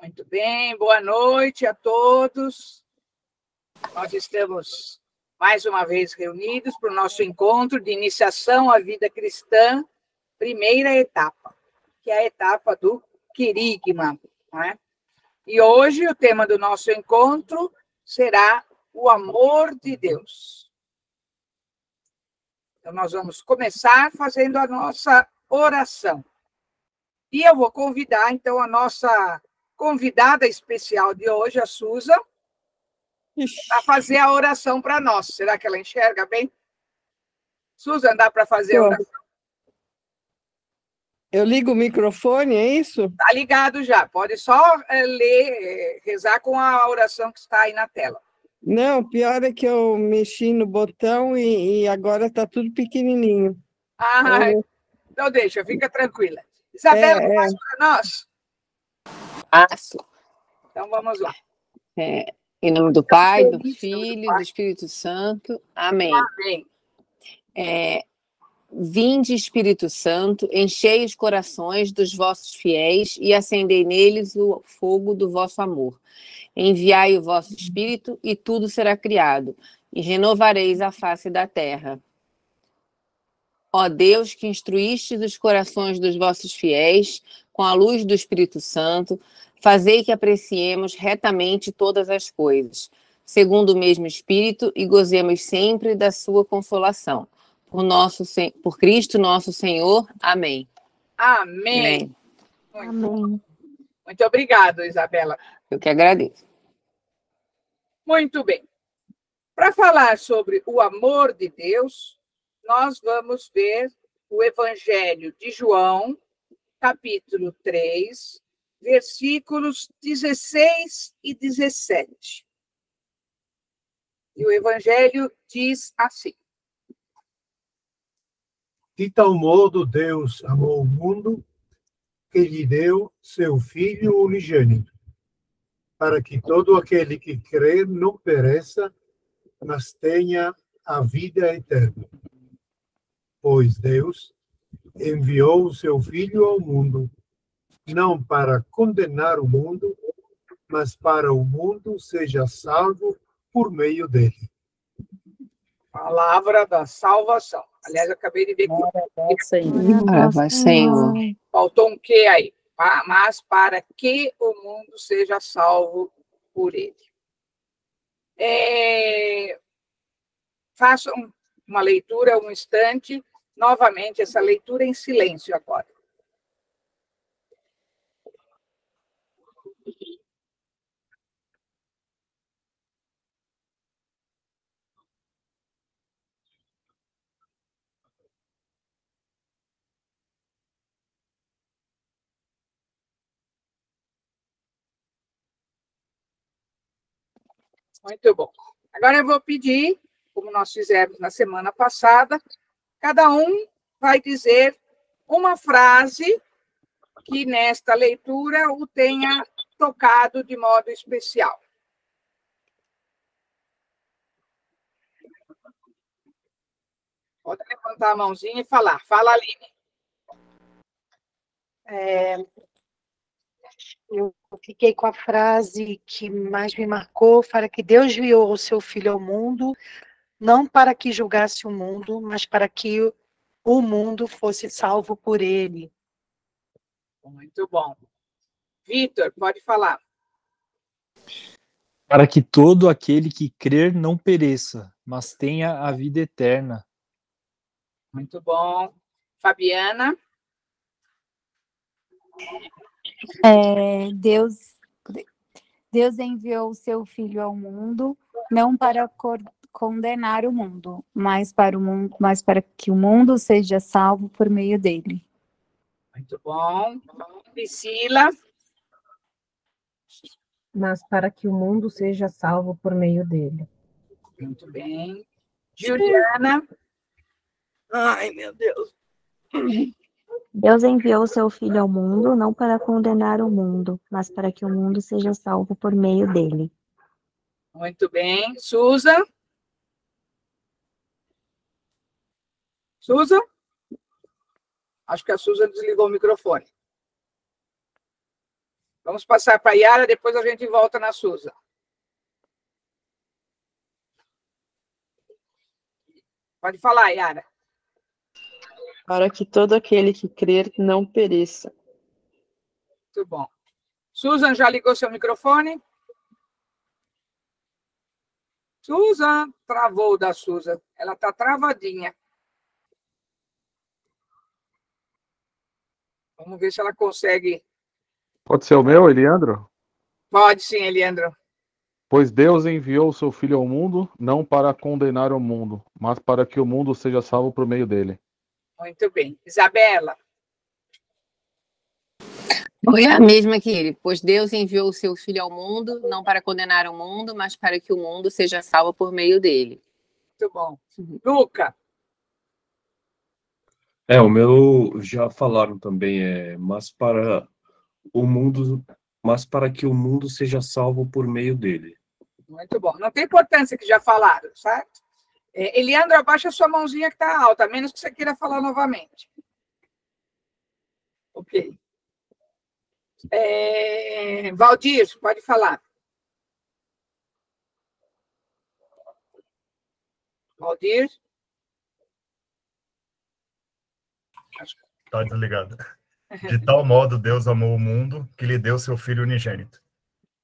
Muito bem, boa noite a todos. Nós estamos mais uma vez reunidos para o nosso encontro de iniciação à vida cristã, primeira etapa, que é a etapa do querigma, não é? E hoje o tema do nosso encontro será o amor de Deus. Então, nós vamos começar fazendo a nossa oração. E eu vou convidar, então, a nossa convidada especial de hoje, a Susan, para fazer a oração para nós. Será que ela enxerga bem? Susan, dá para fazer a oração? Eu ligo o microfone, é isso? Está ligado já. Pode só ler, rezar com a oração que está aí na tela. Não, pior é que eu mexi no botão e agora está tudo pequenininho. Então deixa, fica tranquila. Isabela, faz para nós? Faço. Então vamos lá. Em nome do Pai, do Filho e do Espírito Santo. Amém. Amém. Vinde, Espírito Santo, enchei os corações dos vossos fiéis e acendei neles o fogo do vosso amor. Enviai o vosso Espírito e tudo será criado, e renovareis a face da terra. Ó Deus, que instruístes os corações dos vossos fiéis com a luz do Espírito Santo, fazei que apreciemos retamente todas as coisas, segundo o mesmo Espírito, e gozemos sempre da sua consolação. Por Cristo nosso Senhor. Amém. Amém. Amém. Muito obrigado, Isabela. Eu que agradeço. Muito bem. Para falar sobre o amor de Deus, nós vamos ver o Evangelho de João, capítulo 3, versículos 16 e 17. E o Evangelho diz assim: De tal modo Deus amou o mundo, que lhe deu seu Filho unigênito, para que todo aquele que crer não pereça, mas tenha a vida eterna. Pois Deus enviou o seu Filho ao mundo, não para condenar o mundo, mas para o mundo seja salvo por meio dele. Palavra da salvação. Aliás, eu acabei de ver que Senhor. Faltou um que aí. Mas para que o mundo seja salvo por ele. Façam uma leitura, um instante, novamente, essa leitura em silêncio agora. Muito bom. Agora eu vou pedir, como nós fizemos na semana passada, cada um vai dizer uma frase que nesta leitura o tenha tocado de modo especial. Pode levantar a mãozinha e falar. Fala, Aline. Eu fiquei com a frase que mais me marcou, para que Deus enviou o seu Filho ao mundo, não para que julgasse o mundo, mas para que o mundo fosse salvo por ele. Muito bom. Vitor, pode falar. Para que todo aquele que crer não pereça, mas tenha a vida eterna. Muito bom. Fabiana? Deus enviou o seu Filho ao mundo, não para condenar o mundo, mas para que o mundo seja salvo por meio dele. Muito bom. Priscila? Mas para que o mundo seja salvo por meio dele. Muito bem. Juliana? Ai, meu Deus. Deus enviou o seu Filho ao mundo, não para condenar o mundo, mas para que o mundo seja salvo por meio dele. Muito bem. Susan? Susan? Acho que a Susan desligou o microfone. Vamos passar para a Yara, depois a gente volta na Suza. Pode falar, Yara. Para que todo aquele que crer não pereça. Muito bom. Susan, já ligou seu microfone? Susan, travou da Susan. Ela está travadinha. Vamos ver se ela consegue. Pode ser o meu, Eliandro? Pode sim, Eliandro. Pois Deus enviou o seu Filho ao mundo, não para condenar o mundo, mas para que o mundo seja salvo por meio dele. Muito bem. Isabela. Foi a mesma que ele. Pois Deus enviou o seu Filho ao mundo, não para condenar o mundo, mas para que o mundo seja salvo por meio dele. Muito bom. Luca. O meu já falaram também, mas para que o mundo seja salvo por meio dele. Muito bom. Não tem importância que já falaram, certo? Eliandro, abaixa a sua mãozinha que está alta, a menos que você queira falar novamente. Ok. Valdir, pode falar. Valdir? Está desligado. De tal modo Deus amou o mundo que lhe deu seu Filho unigênito.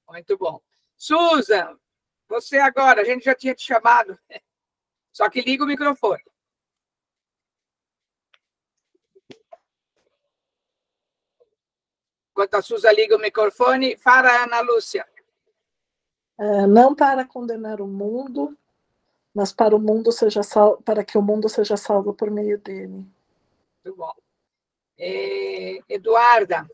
Muito bom. Susan, você agora, a gente já tinha te chamado, só que liga o microfone. Enquanto a Susan liga o microfone, fala, Ana Lúcia. Não para condenar o mundo, mas para que o mundo seja salvo por meio dele. Muito bom. Eduarda.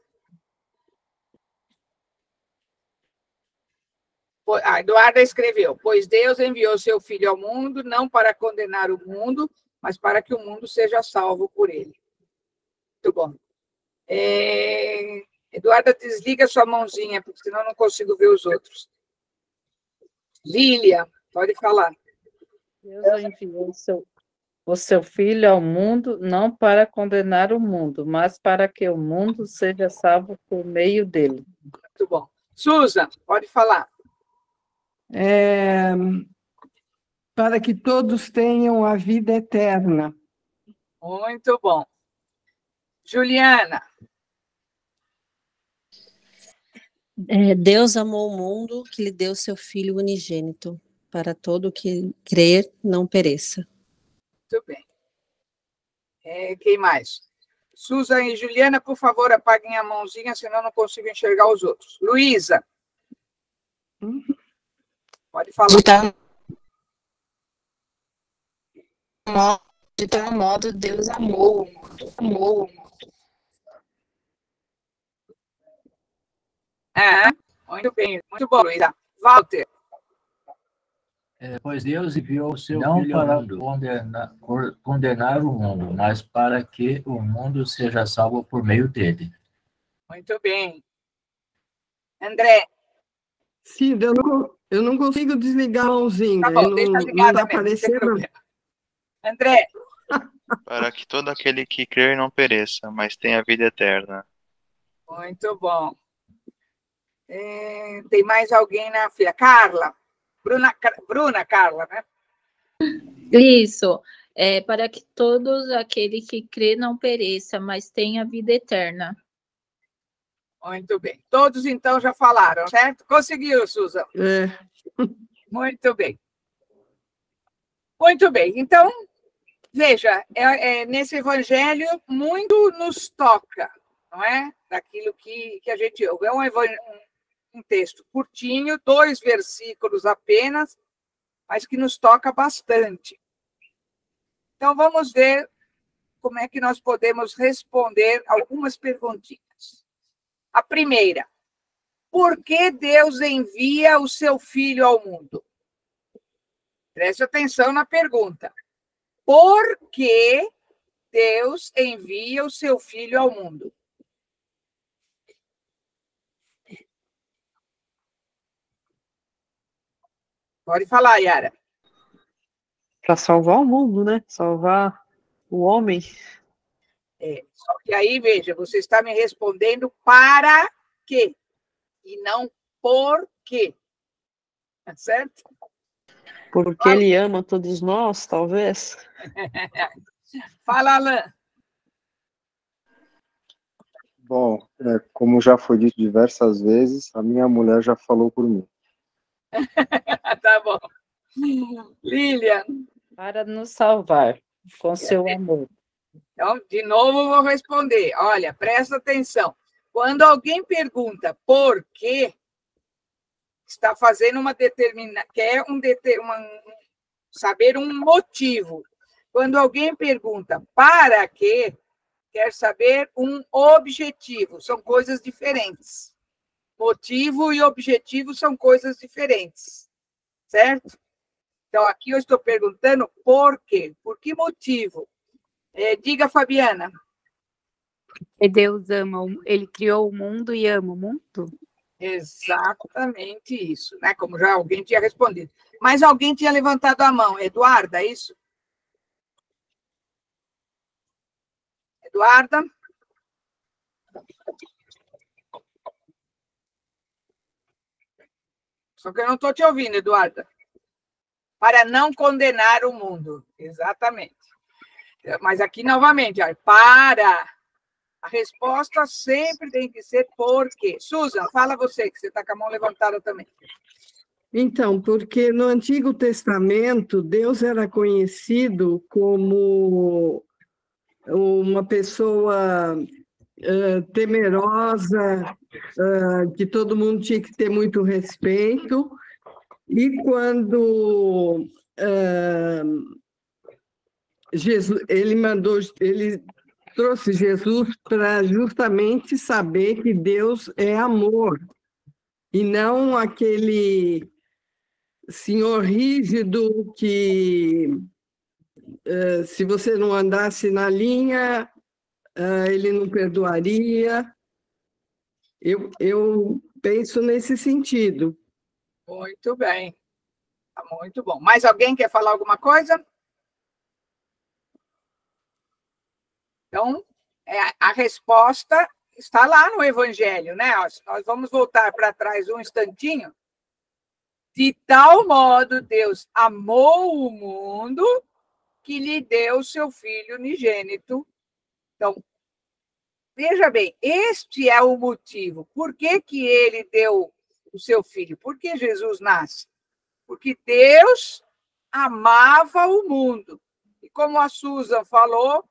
Eduarda escreveu: pois Deus enviou seu Filho ao mundo, não para condenar o mundo, mas para que o mundo seja salvo por ele. Muito bom. Eduarda, desliga sua mãozinha, porque senão eu não consigo ver os outros. Lília, pode falar. Deus enviou o seu Filho ao mundo, não para condenar o mundo, mas para que o mundo seja salvo por meio dele. Muito bom. Susan, pode falar. Para que todos tenham a vida eterna. Muito bom. Juliana. Deus amou o mundo que lhe deu seu Filho unigênito, para todo que crer não pereça. Muito bem. Quem mais? Susan e Juliana, por favor, apaguem a mãozinha, senão eu não consigo enxergar os outros. Luísa. Pode falar. De tal modo, Deus amou o mundo. Muito bem, muito bom, Luísa. Walter. Pois Deus enviou o seu Filho para condenar o mundo, mas para que o mundo seja salvo por meio dele. Muito bem. André. Sim, eu não consigo desligar a mãozinha. Tá bom, deixa ligada mesmo, André. Para que todo aquele que crer não pereça, mas tenha vida eterna. Muito bom. Tem mais alguém na fila? Carla. Bruna, Carla, né? Isso. Para que todos aquele que crê não pereça, mas tenha vida eterna. Muito bem. Todos, então, já falaram, certo? Conseguiu, Susan? Muito bem. Muito bem. Então, veja, nesse evangelho, muito nos toca, não é? Daquilo que a gente ouve. É um texto curtinho, 2 versículos apenas, mas que nos toca bastante. Então, vamos ver como é que nós podemos responder algumas perguntinhas. A primeira: por que Deus envia o seu Filho ao mundo? Preste atenção na pergunta. Por que Deus envia o seu Filho ao mundo? Pode falar, Yara. Para salvar o mundo, né? Salvar o homem. Só que aí, veja, você está me respondendo para quê? e não por quê. Tá certo? Porque ele ama todos nós, talvez. Fala, Alan. Bom, como já foi dito diversas vezes, a minha mulher já falou por mim. Tá bom. Lilian. Para nos salvar com seu amor. Então, de novo, vou responder. Olha, presta atenção. Quando alguém pergunta por quê, está fazendo uma determinação, quer saber um motivo. Quando alguém pergunta para quê, quer saber um objetivo. São coisas diferentes. Motivo e objetivo são coisas diferentes. Certo? Então, aqui eu estou perguntando por quê. Por que motivo? Diga, Fabiana. E Deus ama, ele criou o mundo e ama o mundo? Exatamente isso, né? Como já alguém tinha respondido. Mas alguém tinha levantado a mão. Eduarda, é isso? Eduarda? Só que eu não estou te ouvindo, Eduarda. Para não condenar o mundo. Exatamente. Mas aqui, novamente, para. A resposta sempre tem que ser por quê. Susan, fala você, que você está com a mão levantada também. Então, porque no Antigo Testamento, Deus era conhecido como uma pessoa temerosa, que todo mundo tinha que ter muito respeito. E quando Jesus, ele trouxe Jesus para justamente saber que Deus é amor, e não aquele senhor rígido que, se você não andasse na linha, ele não perdoaria. Eu penso nesse sentido. Muito bem. Tá muito bom. Mais alguém quer falar alguma coisa? Então, a resposta está lá no Evangelho, né? Nós vamos voltar para trás um instantinho. De tal modo Deus amou o mundo que lhe deu seu Filho unigênito. Então, veja bem, este é o motivo. Por que que ele deu o seu Filho? Por que Jesus nasce? Porque Deus amava o mundo. E como a Susan falou,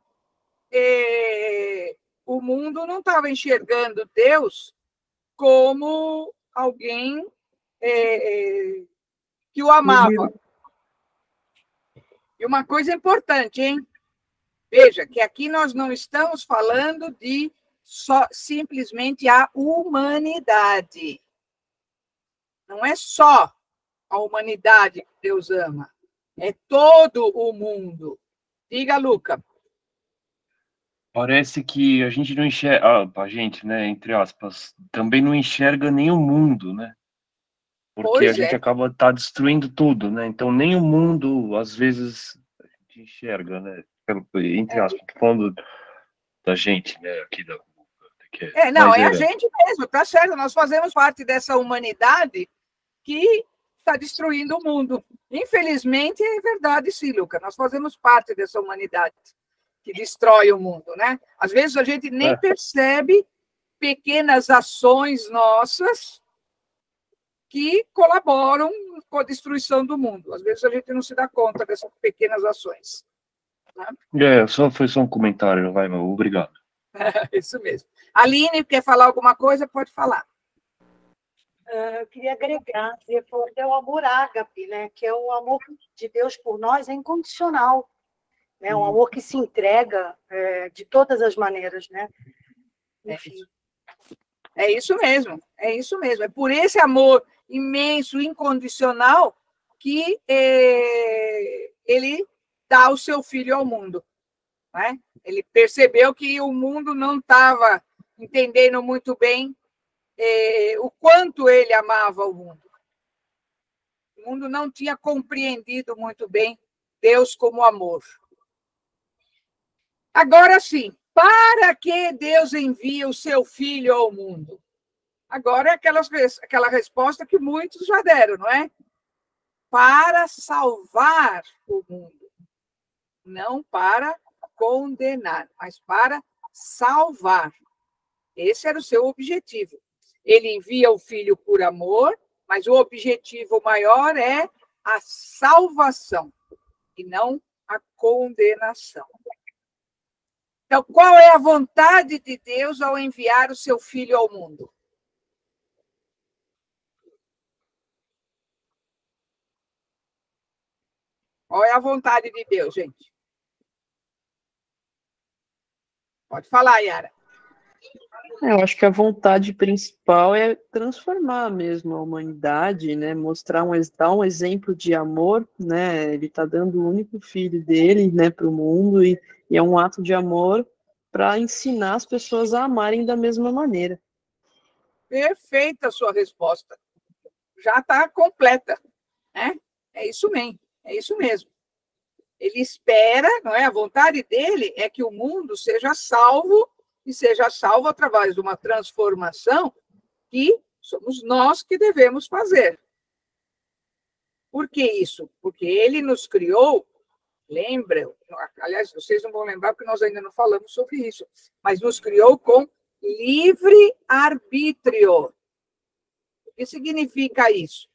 o mundo não estava enxergando Deus como alguém que o amava. E uma coisa importante, hein? Veja, que aqui nós não estamos falando de simplesmente a humanidade. Não é só a humanidade que Deus ama, é todo o mundo. Diga, Luca. Parece que a gente não enxerga, a gente, né, entre aspas, também não enxerga nem o mundo, né? Porque a gente acaba destruindo tudo, né? Então nem o mundo, às vezes, a gente enxerga, né? Entre aspas, falando da gente, né? Aqui da... Não, é a gente mesmo, tá certo. Nós fazemos parte dessa humanidade que está destruindo o mundo. Infelizmente, é verdade, sim, Luca. Nós fazemos parte dessa humanidade que destrói o mundo, né? Às vezes a gente nem percebe pequenas ações nossas que colaboram com a destruição do mundo. Às vezes a gente não se dá conta dessas pequenas ações. Né? Foi só um comentário, vai, meu, obrigado. Isso mesmo. Aline, quer falar alguma coisa? Pode falar. Eu queria agregar, é o amor ágape, né? Que é o amor de Deus por nós, é incondicional. Né? Um amor que se entrega de todas as maneiras, né? Enfim. É isso mesmo, é isso mesmo. É por esse amor imenso, incondicional, que ele dá o seu filho ao mundo. Né? Ele percebeu que o mundo não estava entendendo muito bem o quanto ele amava o mundo. O mundo não tinha compreendido muito bem Deus como amor. Agora sim, para que Deus envia o seu Filho ao mundo? Agora é aquela resposta que muitos já deram, não é? Para salvar o mundo. Não para condenar, mas para salvar. Esse era o seu objetivo. Ele envia o Filho por amor, mas o objetivo maior é a salvação, e não a condenação. Então, qual é a vontade de Deus ao enviar o seu Filho ao mundo? Qual é a vontade de Deus, gente? Pode falar, Yara. Eu acho que a vontade principal é transformar mesmo a humanidade, né? Dar um exemplo de amor, né? Ele está dando o único filho dele, né, para o mundo, e é um ato de amor para ensinar as pessoas a amarem da mesma maneira. Perfeita a sua resposta. Já está completa, né? É isso mesmo, é isso mesmo. Ele espera, não é? A vontade dele é que o mundo seja salvo, e seja salvo através de uma transformação que somos nós que devemos fazer. Por que isso? Porque ele nos criou, lembra, aliás, vocês não vão lembrar porque nós ainda não falamos sobre isso, mas nos criou com livre arbítrio. O que significa isso?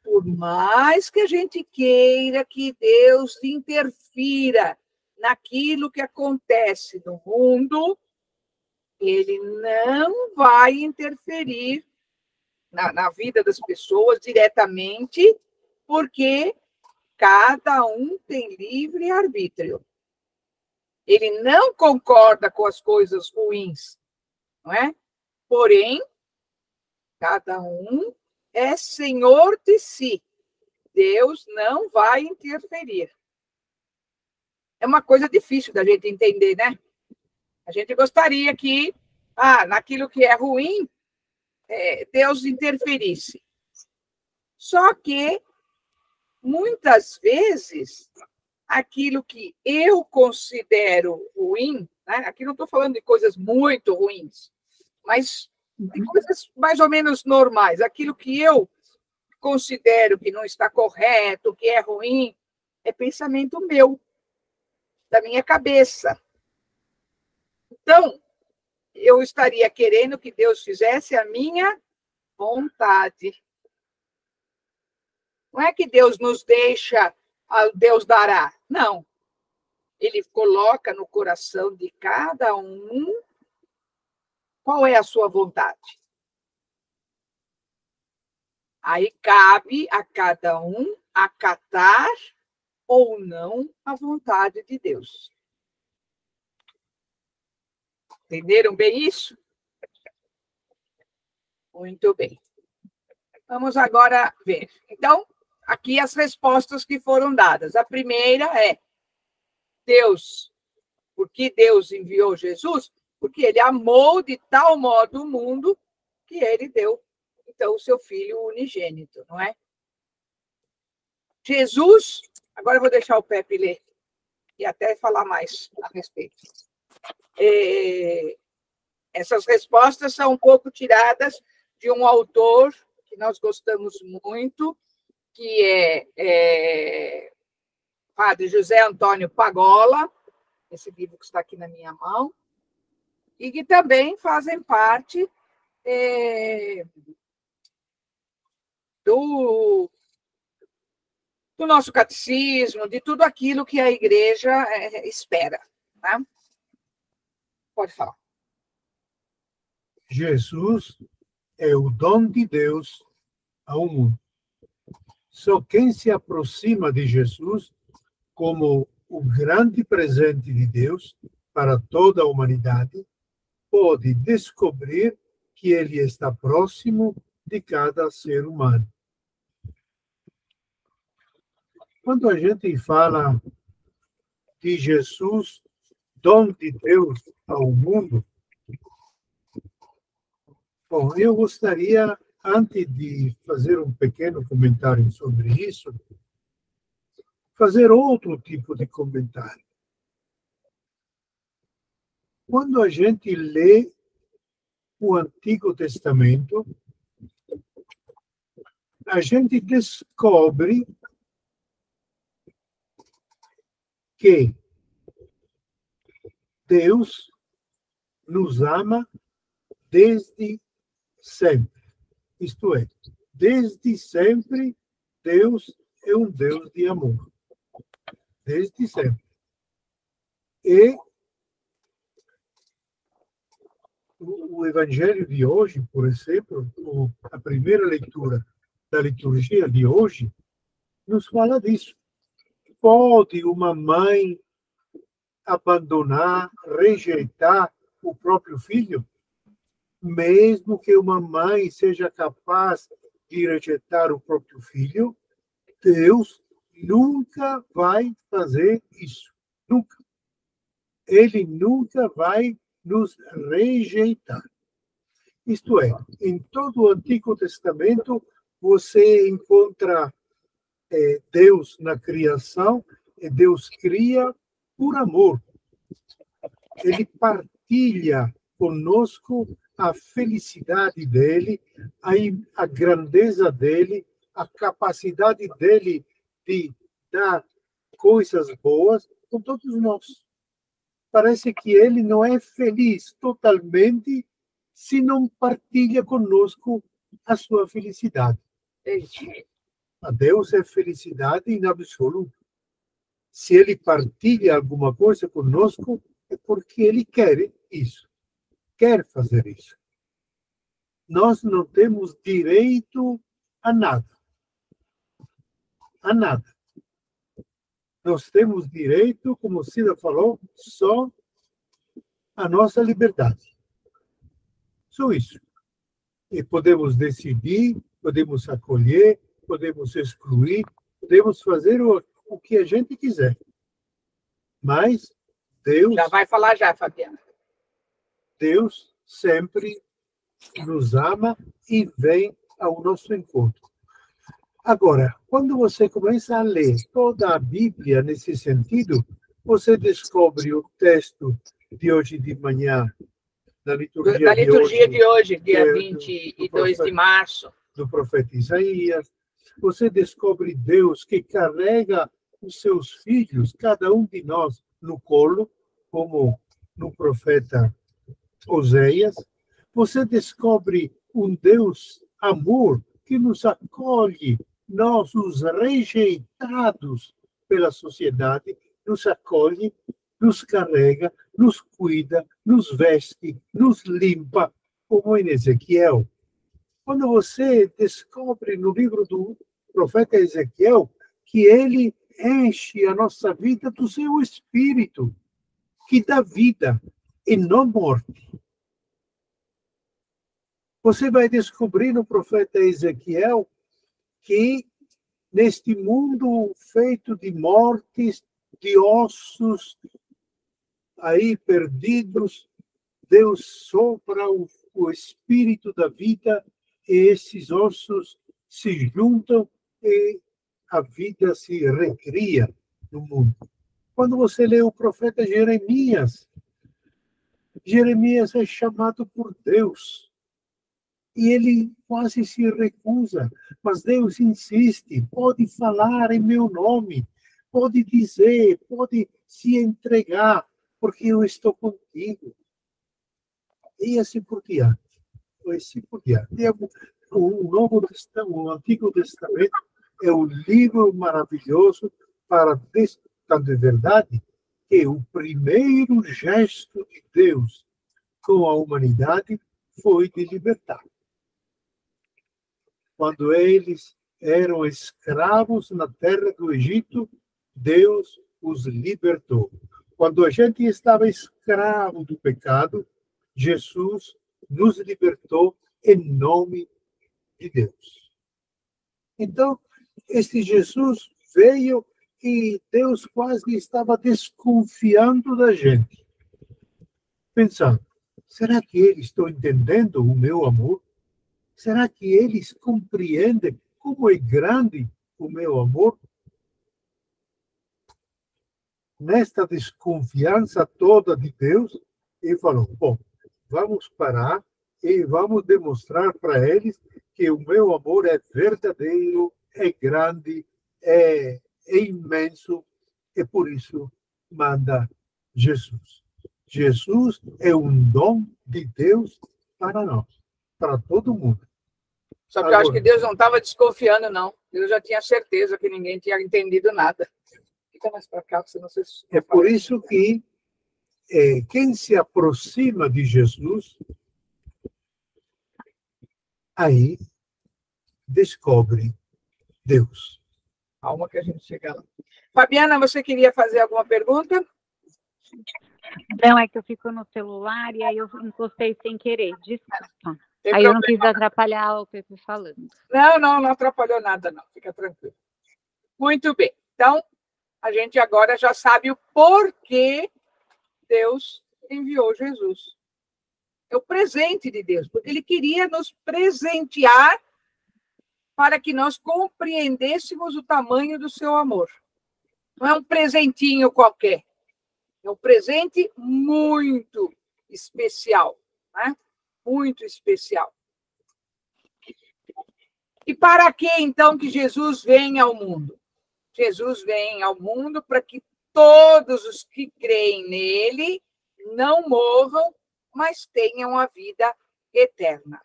Por mais que a gente queira que Deus interfira naquilo que acontece no mundo, ele não vai interferir na vida das pessoas diretamente, porque cada um tem livre arbítrio. Ele não concorda com as coisas ruins, não é? Porém, cada um é senhor de si. Deus não vai interferir. É uma coisa difícil da gente entender, né? A gente gostaria que, naquilo que é ruim, Deus interferisse. Só que, muitas vezes, aquilo que eu considero ruim, né? Aqui não estou falando de coisas muito ruins, mas de coisas mais ou menos normais. Aquilo que eu considero que não está correto, que é ruim, é pensamento meu, da minha cabeça. Então, eu estaria querendo que Deus fizesse a minha vontade. Não é que Deus nos deixa, Deus dará. Não. Ele coloca no coração de cada um qual é a sua vontade. Aí cabe a cada um acatar ou não a vontade de Deus. Entenderam bem isso? Muito bem. Vamos agora ver. Então, aqui as respostas que foram dadas. A primeira é Deus. Por que Deus enviou Jesus? Porque ele amou de tal modo o mundo que ele deu, então, o seu Filho unigênito, não é? Jesus, agora eu vou deixar o Pepe ler e até falar mais a respeito. Essas respostas são um pouco tiradas de um autor que nós gostamos muito, que é Padre José Antônio Pagola, esse livro que está aqui na minha mão, e que também fazem parte do nosso catecismo, de tudo aquilo que a igreja espera. Tá? Pode falar. Jesus é o dom de Deus ao mundo. Só quem se aproxima de Jesus como o grande presente de Deus para toda a humanidade pode descobrir que ele está próximo de cada ser humano. Quando a gente fala de Jesus, dom de Deus ao mundo, bom, eu gostaria, antes de fazer um pequeno comentário sobre isso, fazer outro tipo de comentário. Quando a gente lê o Antigo Testamento, a gente descobre que Deus nos ama desde sempre. Isto é, desde sempre, Deus é um Deus de amor. Desde sempre. E o Evangelho de hoje, por exemplo, a primeira leitura da liturgia de hoje, nos fala disso. Pode uma mãe abandonar, rejeitar o próprio filho? Mesmo que uma mãe seja capaz de rejeitar o próprio filho, Deus nunca vai fazer isso. Nunca. Ele nunca vai nos rejeitar. Isto é, em todo o Antigo Testamento, você encontra Deus na criação, e Deus cria por amor. Ele partilha conosco a felicidade dele, a grandeza dele, a capacidade dele de dar coisas boas com todos nós. Parece que ele não é feliz totalmente se não partilha conosco a sua felicidade. A Deus é felicidade em absoluto. Se ele partilha alguma coisa conosco, é porque ele quer isso. Quer fazer isso. Nós não temos direito a nada. A nada. Nós temos direito, como Cida falou, só a nossa liberdade. Só isso. E podemos decidir, podemos acolher, podemos excluir, podemos fazer o que a gente quiser. Mas Deus... Já vai falar já, Fabiana. Deus sempre nos ama e vem ao nosso encontro. Agora, quando você começa a ler toda a Bíblia nesse sentido, você descobre o texto de hoje de manhã, da liturgia de hoje, dia 22 de março. Do profeta Isaías. Você descobre Deus que carrega os seus filhos, cada um de nós, no colo, como no profeta Oséias. Você descobre um Deus amor que nos acolhe, nós, os rejeitados pela sociedade, nos acolhe, nos carrega, nos cuida, nos veste, nos limpa, como em Ezequiel. Quando você descobre no livro do profeta Ezequiel que ele enche a nossa vida do seu espírito, que dá vida e não morte. Você vai descobrir no profeta Ezequiel que neste mundo feito de mortes, de ossos aí perdidos, Deus sopra o espírito da vida e esses ossos se juntam e a vida se recria no mundo. Quando você lê o profeta Jeremias, Jeremias é chamado por Deus. E ele quase se recusa, mas Deus insiste, pode falar em meu nome, pode dizer, pode se entregar, porque eu estou contigo. E assim por diante. Assim por diante. O Antigo Testamento é um livro maravilhoso para tanto é verdade que o primeiro gesto de Deus com a humanidade foi de libertar. Quando eles eram escravos na terra do Egito, Deus os libertou. Quando a gente estava escravo do pecado, Jesus nos libertou em nome de Deus. Então, este Jesus veio e Deus quase estava desconfiando da gente. Pensando, será que eles estão entendendo o meu amor? Será que eles compreendem como é grande o meu amor? Nesta desconfiança toda de Deus, ele falou, bom, vamos parar, e vamos demonstrar para eles que o meu amor é verdadeiro, é grande, é imenso, e por isso manda Jesus. Jesus é um dom de Deus para nós, para todo mundo. Só que eu acho que Deus não estava desconfiando, não. Deus já tinha certeza que ninguém tinha entendido nada. Fica mais para cá, senão vocês... É por isso que quem se aproxima de Jesus, aí descobre Deus. Calma que a gente chega lá. Fabiana, você queria fazer alguma pergunta? Não, é que eu fico no celular e aí eu encostei sem querer. Desculpa. Aí eu não quis atrapalhar o Pepe falando. Não atrapalhou nada, não. Fica tranquilo. Muito bem. Então, a gente agora já sabe o porquê Deus enviou Jesus. É o presente de Deus, porque ele queria nos presentear para que nós compreendêssemos o tamanho do seu amor. Não é um presentinho qualquer. É um presente muito especial, né? Muito especial. E para que, então, que Jesus venha ao mundo? Jesus vem ao mundo para que todos os que creem nele não morram, mas tenham a vida eterna.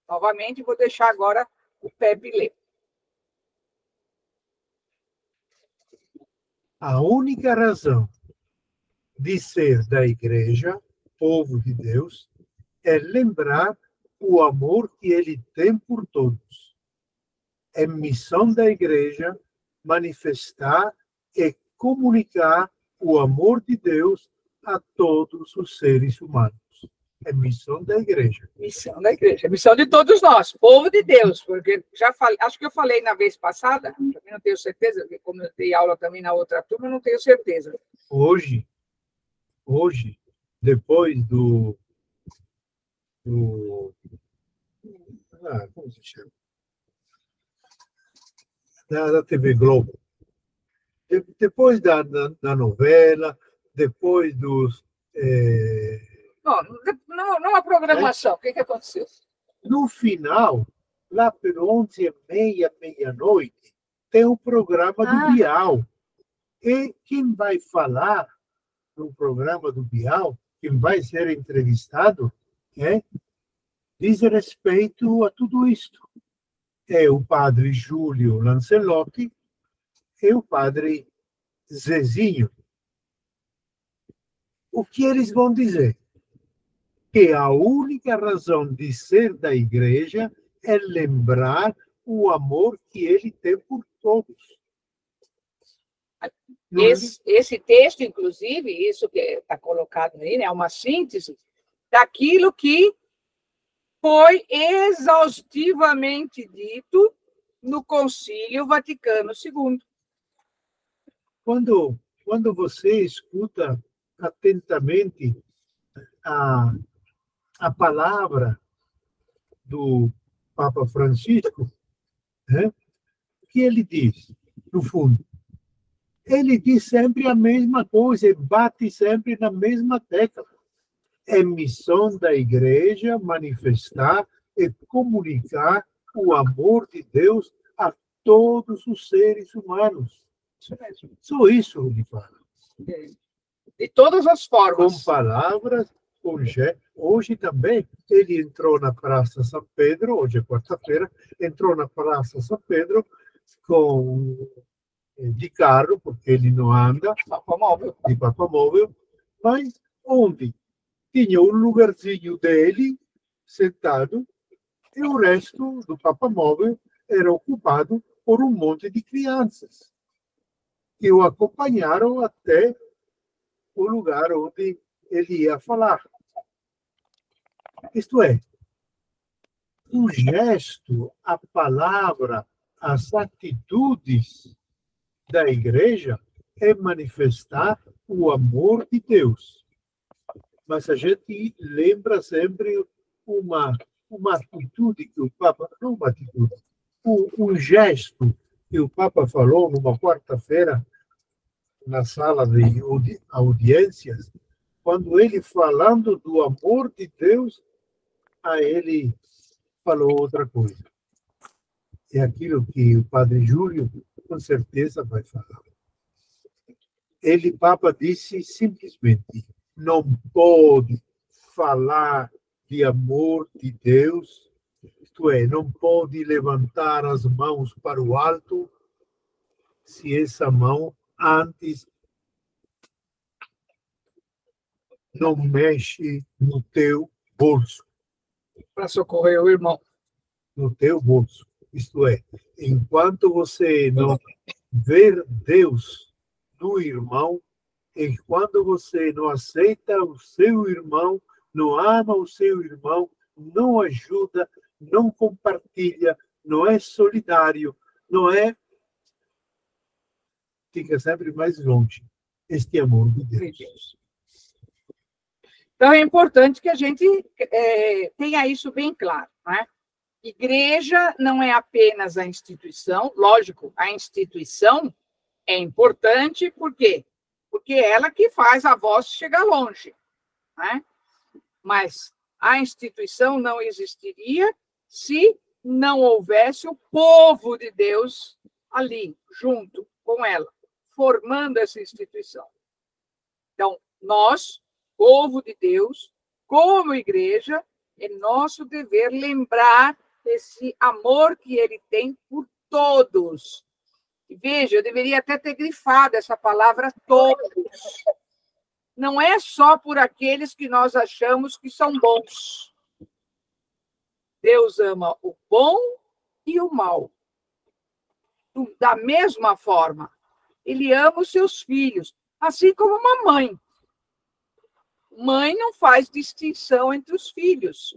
Novamente, vou deixar agora o Pepe ler. A única razão de ser da igreja, povo de Deus, é lembrar o amor que ele tem por todos. É missão da igreja manifestar e comunicar o amor de Deus a todos os seres humanos. É missão da igreja. Missão da igreja. É missão de todos nós, povo de Deus, porque já falei, acho que eu falei na vez passada, também não tenho certeza, porque como eu dei aula também na outra turma, não tenho certeza. Hoje, depois como se chama? Da TV Globo. Depois da novela, depois dos... Não a programação, o que aconteceu? No final, lá pelas 11h30, meia-noite, tem um programa do Bial. E quem vai falar no programa do Bial, quem vai ser entrevistado, diz respeito a tudo isto. É o padre Júlio Lancelotti e o padre Zezinho. O que eles vão dizer? Que a única razão de ser da igreja é lembrar o amor que ele tem por todos. Esse texto, inclusive, isso que está colocado aí, né, é uma síntese daquilo que foi exaustivamente dito no Concílio Vaticano II. Quando você escuta atentamente a palavra do Papa Francisco, o que ele diz, no fundo? Ele diz sempre a mesma coisa, ele bate sempre na mesma tecla. É missão da igreja manifestar e comunicar o amor de Deus a todos os seres humanos. Só isso ele fala. De todas as formas. Com palavras, com gestos. Hoje também ele entrou na Praça São Pedro, hoje é quarta-feira, entrou na Praça São Pedro de carro, porque ele não anda, de papamóvel, mas onde tinha um lugarzinho dele sentado e o resto do papamóvel era ocupado por um monte de crianças que o acompanharam até o lugar onde ele ia falar. Isto é, o gesto, a palavra, as atitudes da igreja é manifestar o amor de Deus. Mas a gente lembra sempre uma atitude que o Papa, não uma atitude, um gesto que o Papa falou numa quarta-feira na sala de audiências, quando ele falando do amor de Deus, Aí ele falou outra coisa. É aquilo que o padre Júlio, com certeza, vai falar. Ele, Papa, disse simplesmente, não pode falar de amor de Deus, isto é, não pode levantar as mãos para o alto se essa mão antes não mexe no teu bolso. Para socorrer o irmão. No teu bolso. Isto é, enquanto você não ver Deus no irmão, enquanto você não aceita o seu irmão, não ama o seu irmão, não ajuda, não compartilha, não é solidário, não é... Fica sempre mais longe este amor de Deus. Então, é importante que a gente tenha isso bem claro, né? Igreja não é apenas a instituição, lógico, a instituição é importante, por quê? Porque é ela que faz a voz chegar longe, né? Mas a instituição não existiria se não houvesse o povo de Deus ali, junto com ela, formando essa instituição. Então, nós, povo de Deus, como igreja, é nosso dever lembrar esse amor que ele tem por todos. E veja, eu deveria até ter grifado essa palavra todos. Não é só por aqueles que nós achamos que são bons. Deus ama o bom e o mal. Da mesma forma, ele ama os seus filhos, assim como uma mãe. Mãe não faz distinção entre os filhos,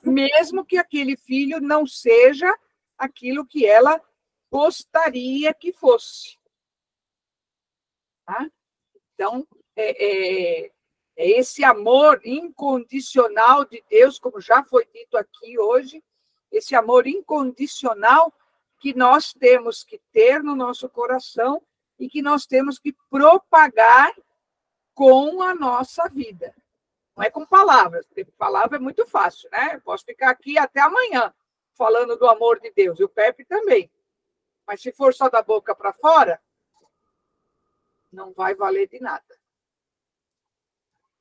mesmo que aquele filho não seja aquilo que ela gostaria que fosse. Tá? Então, é esse amor incondicional de Deus, como já foi dito aqui hoje, esse amor incondicional que nós temos que ter no nosso coração e que nós temos que propagar com a nossa vida. Não é com palavras, porque palavra é muito fácil, né? Eu posso ficar aqui até amanhã falando do amor de Deus, e o Pepe também. Mas se for só da boca para fora, não vai valer de nada.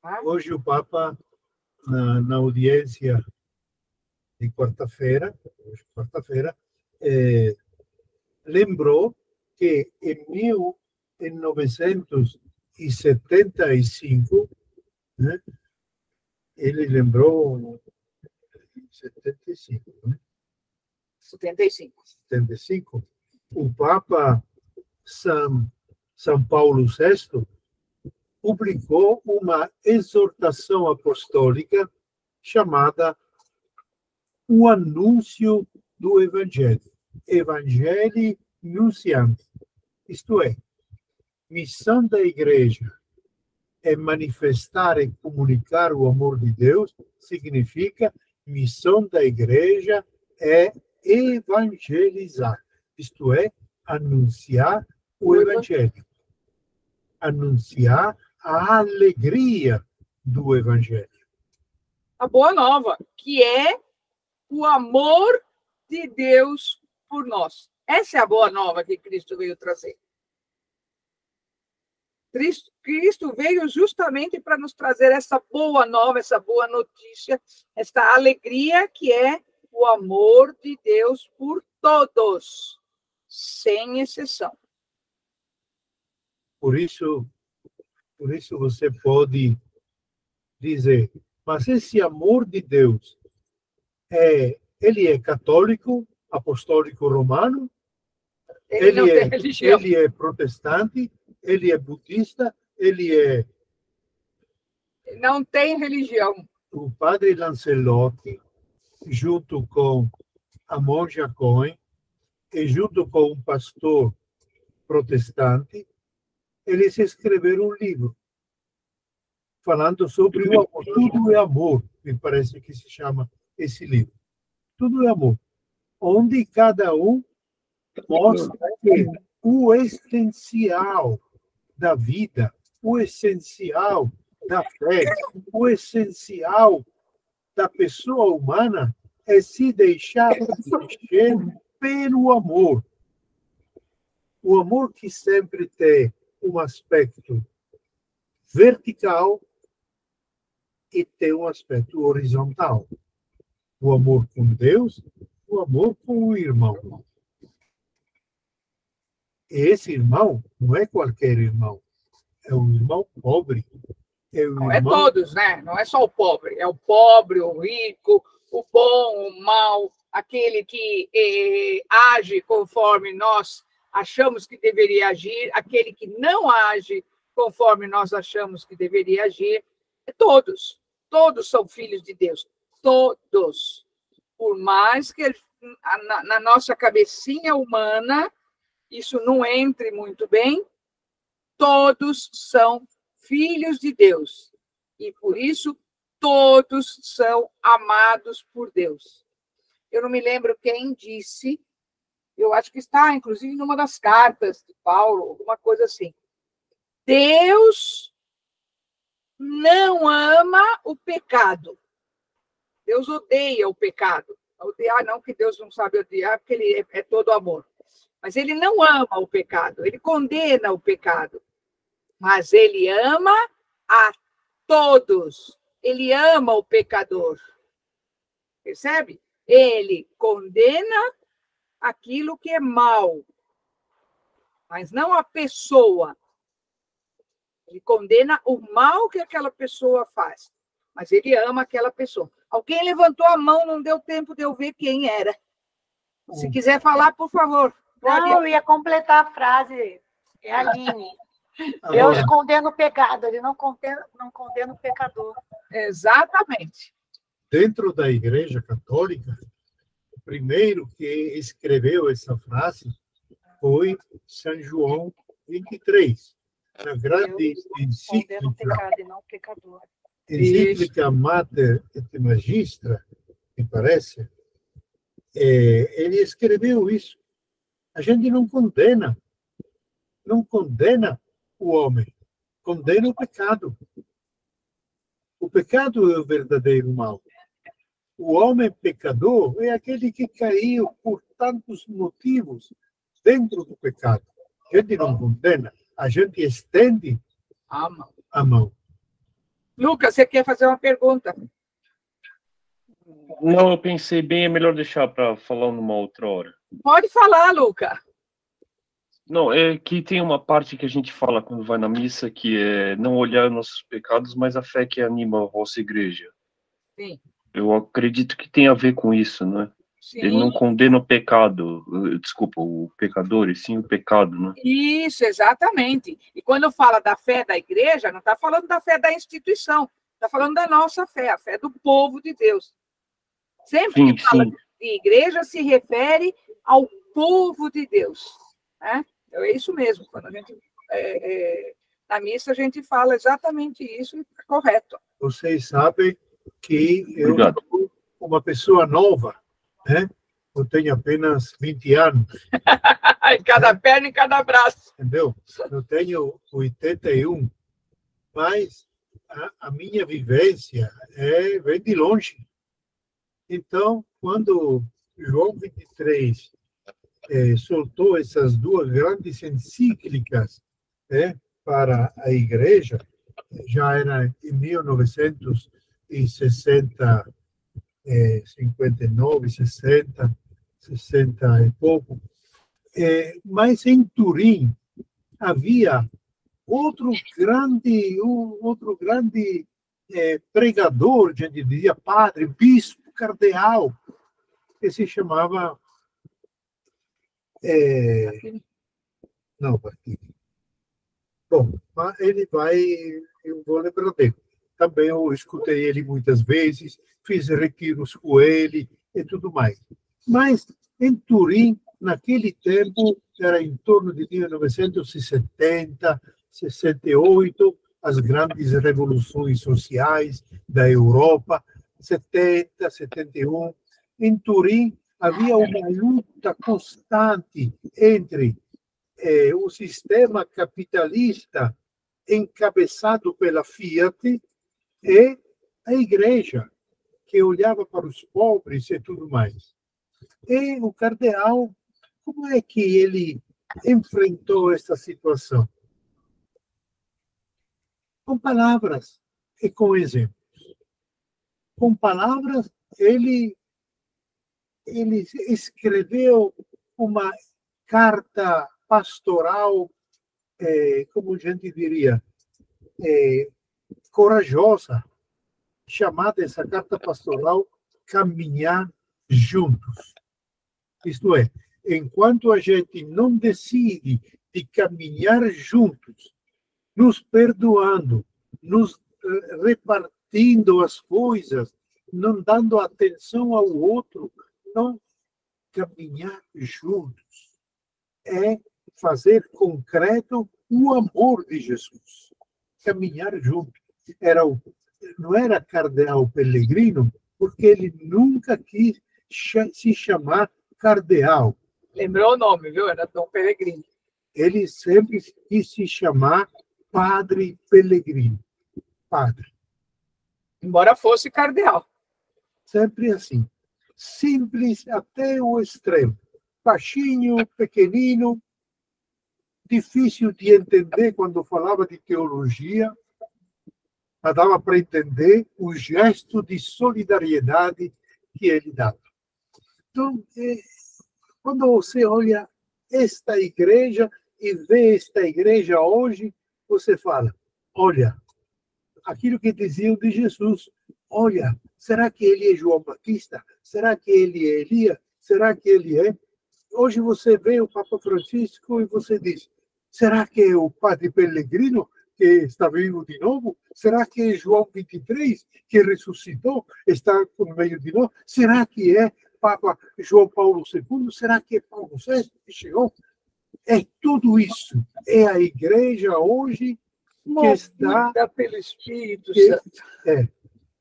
Tá? Hoje o Papa, na audiência de quarta-feira, lembrou que em 1975, né, ele lembrou 75, né? 75, o Papa São Paulo VI publicou uma exortação apostólica chamada O Anúncio do Evangelho, Evangelii Nunciandi. Isto é, missão da igreja é manifestar e comunicar o amor de Deus, significa missão da igreja é evangelizar, isto é, anunciar o evangelho, anunciar a alegria do evangelho. A boa nova, que é o amor de Deus por nós. Essa é a boa nova que Cristo veio trazer. Cristo veio justamente para nos trazer essa boa nova, essa boa notícia, essa alegria que é o amor de Deus por todos, sem exceção. Por isso você pode dizer, mas esse amor de Deus, ele é católico, apostólico romano, ele é protestante, ele é budista, não tem religião. O padre Lancelotti, junto com a monja Cohen, e junto com um pastor protestante, eles escreveram um livro falando sobre o amor. Tudo é amor, me parece que se chama esse livro. Tudo é amor. Onde cada um mostra que o essencial da vida, o essencial da fé, o essencial da pessoa humana é se deixar preencher pelo amor. O amor que sempre tem um aspecto vertical e tem um aspecto horizontal. O amor com Deus, o amor com o irmão. E esse irmão não é qualquer irmão, é um irmão pobre. Não é todos, né? Não é só o pobre, é o pobre, o rico, o bom, o mau, aquele que age conforme nós achamos que deveria agir, aquele que não age conforme nós achamos que deveria agir. Todos são filhos de Deus, todos. Por mais que na nossa cabecinha humana isso não entre muito bem, todos são filhos de Deus. E por isso todos são amados por Deus. Eu não me lembro quem disse, eu acho que está, inclusive, numa das cartas de Paulo, alguma coisa assim. Deus não ama o pecado. Deus odeia o pecado. Odiar não, que Deus não sabe odiar, porque ele é todo amor. Mas ele não ama o pecado, ele condena o pecado. Mas ele ama a todos. Ele ama o pecador. Percebe? Ele condena aquilo que é mal, mas não a pessoa. Ele condena o mal que aquela pessoa faz, mas ele ama aquela pessoa. Alguém levantou a mão, não deu tempo de eu ver quem era. Se quiser falar, por favor. Não, eu ia completar a frase. É a Aline. Deus condena o pecado, ele não condena o pecador. Exatamente. Dentro da Igreja Católica, o primeiro que escreveu essa frase foi São João 23, na grande encíclica Mater et Magistra, me parece. Ele escreveu isso. A gente não condena o homem, condena o pecado. O pecado é o verdadeiro mal. O homem pecador é aquele que caiu por tantos motivos dentro do pecado. A gente não condena, a gente estende a mão. Lucas, você quer fazer uma pergunta? Não, eu pensei bem, é melhor deixar para falar numa outra hora. Pode falar, Lucas. Não, é que tem uma parte que a gente fala quando vai na missa, que é não olhar nossos pecados, mas a fé que anima a vossa igreja. Sim. Eu acredito que tem a ver com isso, né? Sim. Ele não condena o pecado, desculpa, o pecador, e sim o pecado, né? Isso, exatamente. E quando fala da fé da igreja, não está falando da fé da instituição, está falando da nossa fé, a fé do povo de Deus. Sempre que fala de igreja, se refere ao povo de Deus, né? É isso mesmo. Quando a gente na missa a gente fala exatamente isso, e é correto. Vocês sabem que eu sou uma pessoa nova, né? Eu tenho apenas 20 anos. Em cada perna e cada braço. Entendeu? Eu tenho 81, mas a minha vivência vem de longe. Então, quando João 23 soltou essas duas grandes encíclicas para a igreja, já era em 1960, 59, 60 e pouco. Mas em Turim havia outro grande pregador, a gente dizia padre, bispo, cardeal, que se chamava Martini. Bom, eu vou lembrar dele. Também eu escutei ele muitas vezes, fiz retiros com ele e tudo mais. Mas em Turim, naquele tempo, era em torno de 1970, 68, as grandes revoluções sociais da Europa, 70, 71. Em Turim, havia uma luta constante entre o sistema capitalista encabeçado pela Fiat e a igreja, que olhava para os pobres e tudo mais. E o cardeal, como é que ele enfrentou essa situação? Com palavras e com exemplos. Com palavras, ele escreveu uma carta pastoral, como a gente diria, corajosa, chamada essa carta pastoral Caminhar Juntos. Isto é, enquanto a gente não decide de caminhar juntos, nos perdoando, nos repartindo as coisas, não dando atenção ao outro, não caminhar juntos. É fazer concreto o amor de Jesus. Caminhar junto. Não era cardeal Pellegrino, porque ele nunca quis se chamar cardeal. Lembrou o nome, viu? Era Dom Pellegrino. Ele sempre quis se chamar Padre Pellegrino. Padre. Embora fosse cardeal. Sempre assim. Simples até o extremo. Baixinho, pequenino, difícil de entender quando falava de teologia, mas dava para entender o gesto de solidariedade que ele dava. Então, quando você olha esta igreja e vê esta igreja hoje, você fala, olha, aquilo que diziam de Jesus, olha, será que ele é João Batista? Será que ele é Elias? Será que ele é? Hoje você vê o Papa Francisco e você diz, será que é o Padre Pellegrino que está vivo de novo? Será que é João 23 que ressuscitou, está no meio de nós? Será que é Papa João Paulo II? Será que é Paulo VI que chegou? É tudo isso. É a igreja hoje que está... Movida pelo Espírito Santo.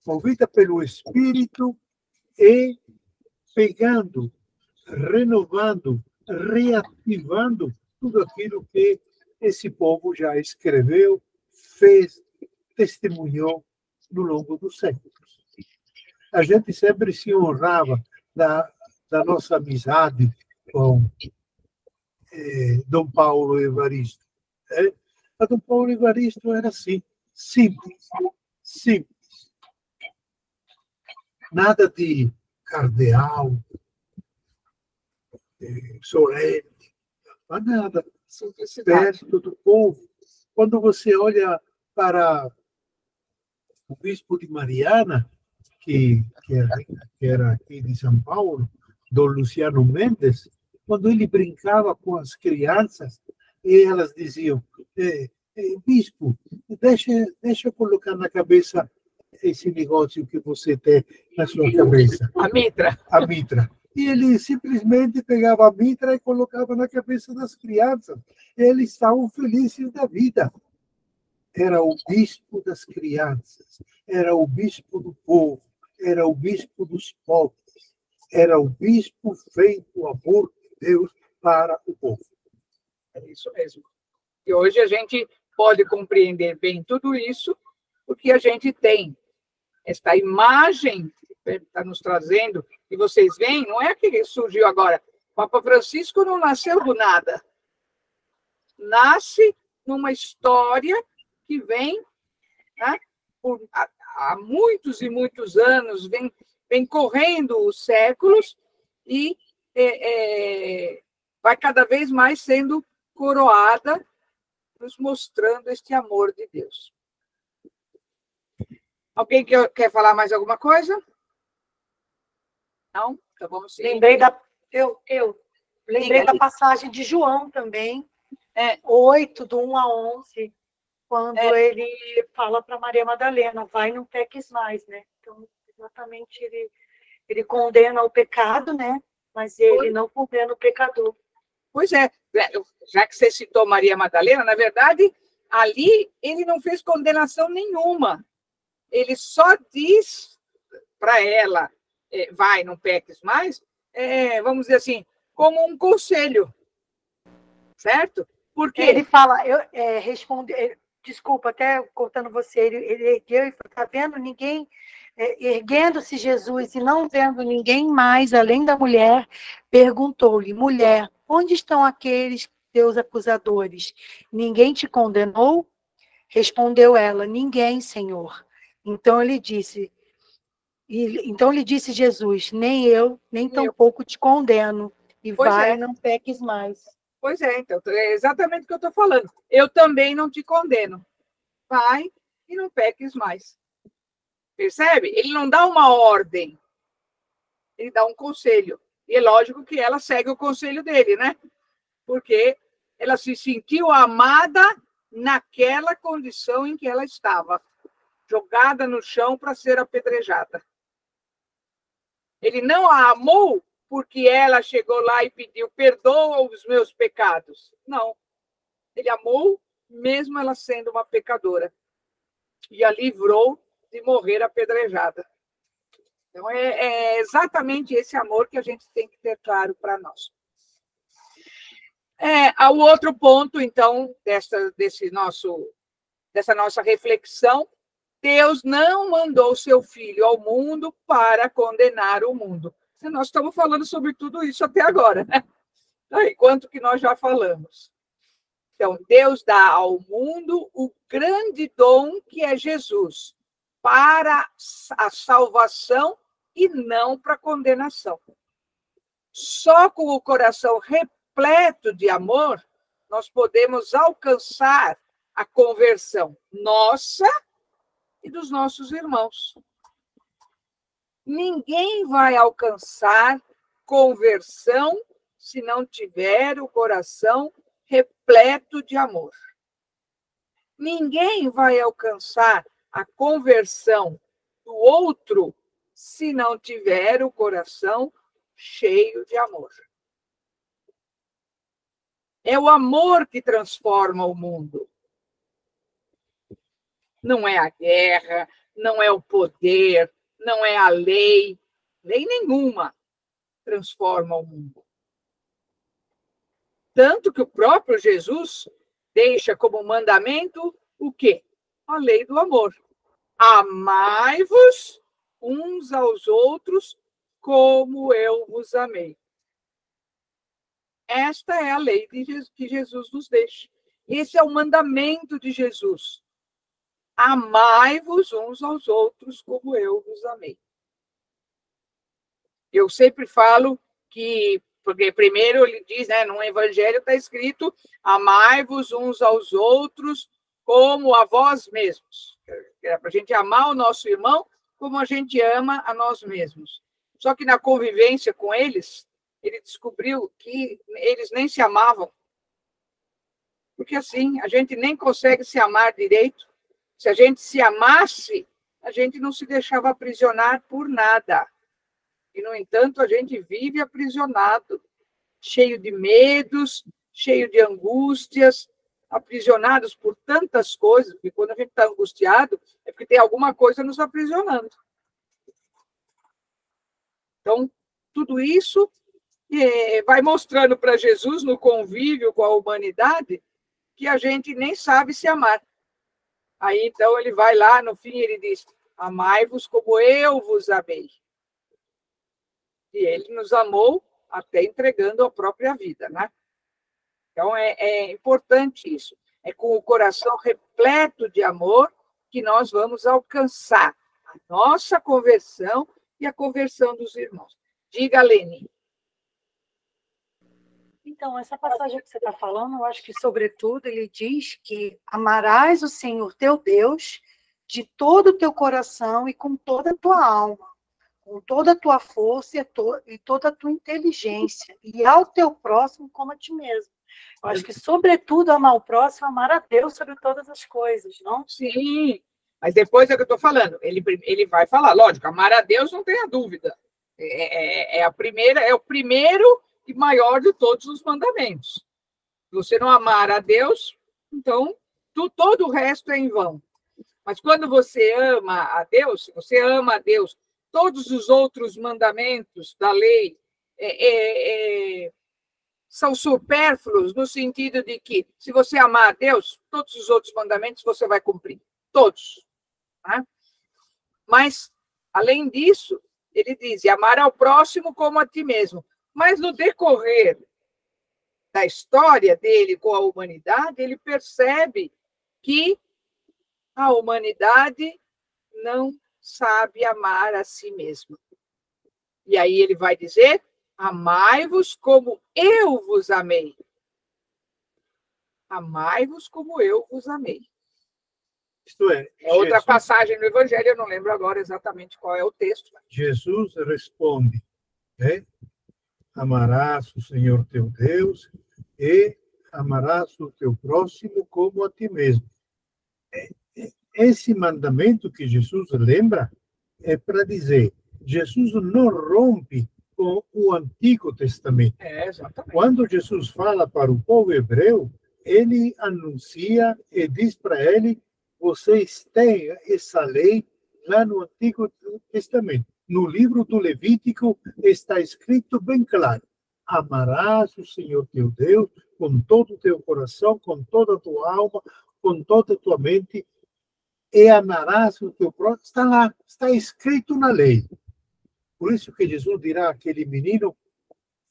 Movida pelo Espírito e pegando, renovando, reativando tudo aquilo que esse povo já escreveu, fez, testemunhou no longo dos séculos. A gente sempre se honrava da nossa amizade com Dom Paulo Evaristo. A Dom Paulo Evaristo era assim, simples, simples. Nada de cardeal, solene, nada. Perto do povo. Quando você olha para o bispo de Mariana, que era aqui de São Paulo, Dom Luciano Mendes, quando ele brincava com as crianças, e elas diziam, bispo, deixa eu colocar na cabeça esse negócio que você tem na sua cabeça. A mitra. A mitra. E ele simplesmente pegava a mitra e colocava na cabeça das crianças. Eles estavam felizes da vida. Era o bispo das crianças, era o bispo do povo, era o bispo dos pobres, era o bispo feito amor de Deus para o povo. É isso mesmo. E hoje a gente pode compreender bem tudo isso, porque a gente tem esta imagem que está nos trazendo, e vocês veem, não é que surgiu agora. O Papa Francisco não nasceu do nada. Nasce numa história que vem, né, há muitos e muitos anos, vem correndo os séculos e vai cada vez mais sendo coroada, nos mostrando este amor de Deus. Alguém quer falar mais alguma coisa? Não? Então vamos seguir. Lembrei da passagem de João também, 8, do 1 a 11, quando ele fala para Maria Madalena, vai, não peques mais, né? Então, exatamente, ele condena o pecado, né? Mas ele não condena o pecador. Pois é, já que você citou Maria Madalena, na verdade, ali ele não fez condenação nenhuma. Ele só diz para ela, vai, não peques mais, vamos dizer assim, como um conselho, certo? Porque ele fala, desculpa, até cortando você, ele ergueu e falou, tá vendo, ninguém Erguendo-se Jesus e não vendo ninguém mais além da mulher, perguntou-lhe: Mulher, onde estão aqueles teus acusadores? Ninguém te condenou? Respondeu ela: Ninguém, Senhor. Então lhe disse Jesus: Nem eu, nem tampouco te condeno. E vai, não peques mais. Pois é, então, é exatamente o que eu estou falando. Eu também não te condeno. Vai e não peques mais. Percebe? Ele não dá uma ordem. Ele dá um conselho. E é lógico que ela segue o conselho dele, né? Porque ela se sentiu amada naquela condição em que ela estava, jogada no chão para ser apedrejada. Ele não a amou porque ela chegou lá e pediu, perdoa os meus pecados. Não. Ele amou mesmo ela sendo uma pecadora. E a livrou de morrer apedrejada. Então, é exatamente esse amor que a gente tem que ter claro para nós. O outro ponto, então, dessa nossa reflexão, Deus não mandou seu Filho ao mundo para condenar o mundo. Nós estamos falando sobre tudo isso até agora, né? Enquanto que nós já falamos. Então, Deus dá ao mundo o grande dom que é Jesus, para a salvação e não para a condenação. Só com o coração repleto de amor, nós podemos alcançar a conversão nossa e dos nossos irmãos. Ninguém vai alcançar conversão se não tiver o coração repleto de amor. Ninguém vai alcançar a conversão do outro se não tiver o coração cheio de amor. É o amor que transforma o mundo. Não é a guerra, não é o poder, não é a lei nenhuma transforma o mundo. Tanto que o próprio Jesus deixa como mandamento o quê? A lei do amor. Amai-vos uns aos outros como eu vos amei. Esta é a lei que Jesus nos deixa. Esse é o mandamento de Jesus. Amai-vos uns aos outros como eu vos amei. Eu sempre falo que, porque primeiro ele diz, né, no Evangelho está escrito, amai-vos uns aos outros como a vós mesmos. É para a gente amar o nosso irmão como a gente ama a nós mesmos. Só que na convivência com eles, ele descobriu que eles nem se amavam. Porque assim, a gente nem consegue se amar direito. Se a gente se amasse, a gente não se deixava aprisionar por nada. E, no entanto, a gente vive aprisionado, cheio de medos, cheio de angústias, aprisionados por tantas coisas, porque quando a gente está angustiado, é porque tem alguma coisa nos aprisionando. Então, tudo isso vai mostrando para Jesus, no convívio com a humanidade, que a gente nem sabe se amar. Aí, então, ele vai lá, no fim, ele diz, amai-vos como eu vos amei. E ele nos amou até entregando a própria vida, né? Então, é importante isso. É com o coração repleto de amor que nós vamos alcançar a nossa conversão e a conversão dos irmãos. Diga, Lene. Então, essa passagem que você está falando, eu acho que, sobretudo, ele diz que amarás o Senhor teu Deus de todo o teu coração e com toda a tua alma, com toda a tua força e toda a tua inteligência, e ao teu próximo como a ti mesmo. Eu acho que, sobretudo, amar o próximo, amar a Deus sobre todas as coisas, não? Sim, mas depois é o que eu estou falando. Ele vai falar, lógico, amar a Deus não tenha dúvida. É o primeiro e maior de todos os mandamentos. Se você não amar a Deus, então todo o resto é em vão. Mas quando você ama a Deus, se você ama a Deus, todos os outros mandamentos da lei são supérfluos no sentido de que, se você amar a Deus, todos os outros mandamentos você vai cumprir. Todos. Tá? Mas Além disso, ele diz, e amar ao próximo como a ti mesmo. Mas no decorrer da história dele com a humanidade, ele percebe que a humanidade não sabe amar a si mesma. E aí ele vai dizer, amai-vos como eu vos amei. Amai-vos como eu vos amei. Isto é, outra Jesus, passagem no Evangelho, eu não lembro agora exatamente qual é o texto. Jesus responde, né? Amarás o Senhor teu Deus e amarás o teu próximo como a ti mesmo. Esse mandamento que Jesus lembra é para dizer, Jesus não rompe com o Antigo Testamento. Exatamente. Quando Jesus fala para o povo hebreu, ele anuncia e diz para ele, vocês têm essa lei lá no Antigo Testamento. No livro do Levítico está escrito bem claro, amarás o Senhor teu Deus com todo o teu coração, com toda a tua alma, com toda a tua mente, e amarás o teu próximo. Está lá, está escrito na lei. Por isso que Jesus dirá àquele menino,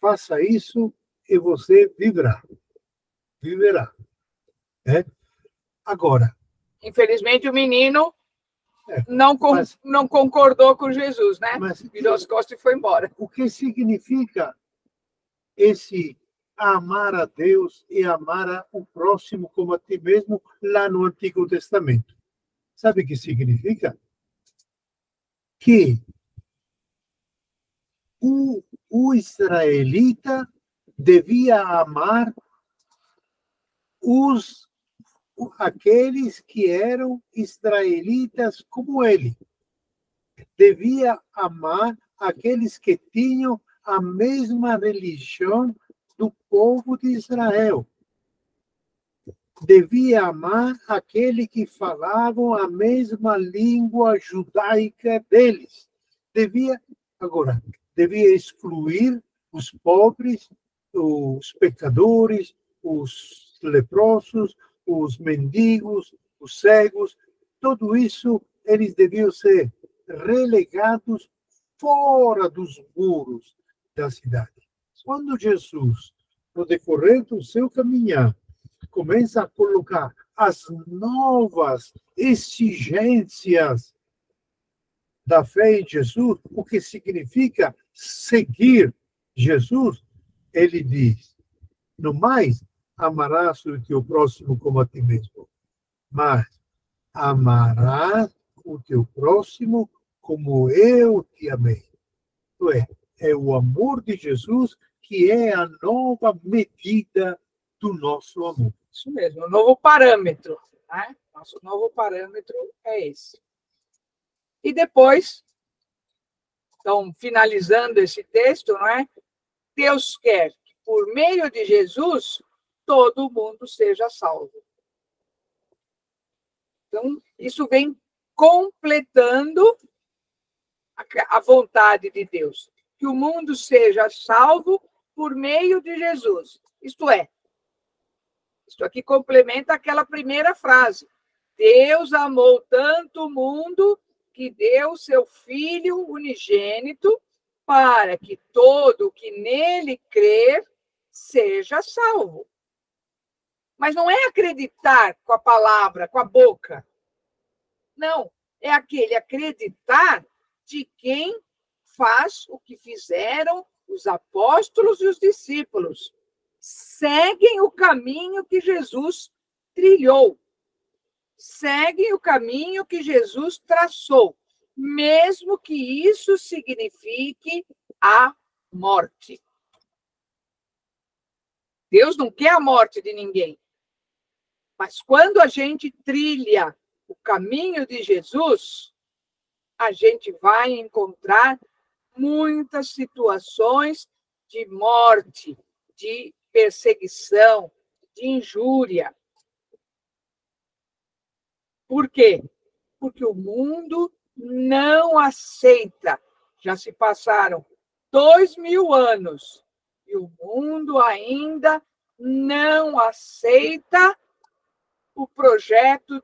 faça isso e você viverá. Viverá. É? Agora. Infelizmente, o menino não concordou com Jesus, né? Virou as costas e foi embora. O que significa esse amar a Deus e amar o próximo como a ti mesmo lá no Antigo Testamento? Sabe o que significa? Que o israelita devia amar aqueles que eram israelitas como ele. Devia amar aqueles que tinham a mesma religião do povo de Israel. Devia amar aquele que falavam a mesma língua judaica deles. Devia excluir os pobres, os pecadores, os leprosos, os mendigos, os cegos. Tudo isso, eles deviam ser relegados fora dos muros da cidade. Quando Jesus, no decorrer do seu caminhar, começa a colocar as novas exigências da fé em Jesus, o que significa seguir Jesus, ele diz, no mais, amarás o teu próximo como a ti mesmo, mas amarás o teu próximo como eu te amei. Isto é o amor de Jesus que é a nova medida do nosso amor. Isso mesmo, o novo parâmetro. Né? Nosso novo parâmetro é esse. E depois, então, finalizando esse texto, não é? Deus quer que, por meio de Jesus, todo mundo seja salvo. Então, isso vem completando a vontade de Deus. Que o mundo seja salvo por meio de Jesus. Isto é, isto aqui complementa aquela primeira frase. Deus amou tanto o mundo que deu seu Filho unigênito para que todo que nele crer seja salvo. Mas não é acreditar com a palavra, com a boca. Não, é aquele acreditar de quem faz o que fizeram os apóstolos e os discípulos. Seguem o caminho que Jesus trilhou. Seguem o caminho que Jesus traçou, mesmo que isso signifique a morte. Deus não quer a morte de ninguém. Mas quando a gente trilha o caminho de Jesus, a gente vai encontrar muitas situações de morte, de perseguição, de injúria. Por quê? Porque o mundo não aceita. Já se passaram 2000 anos e o mundo ainda não aceita o projeto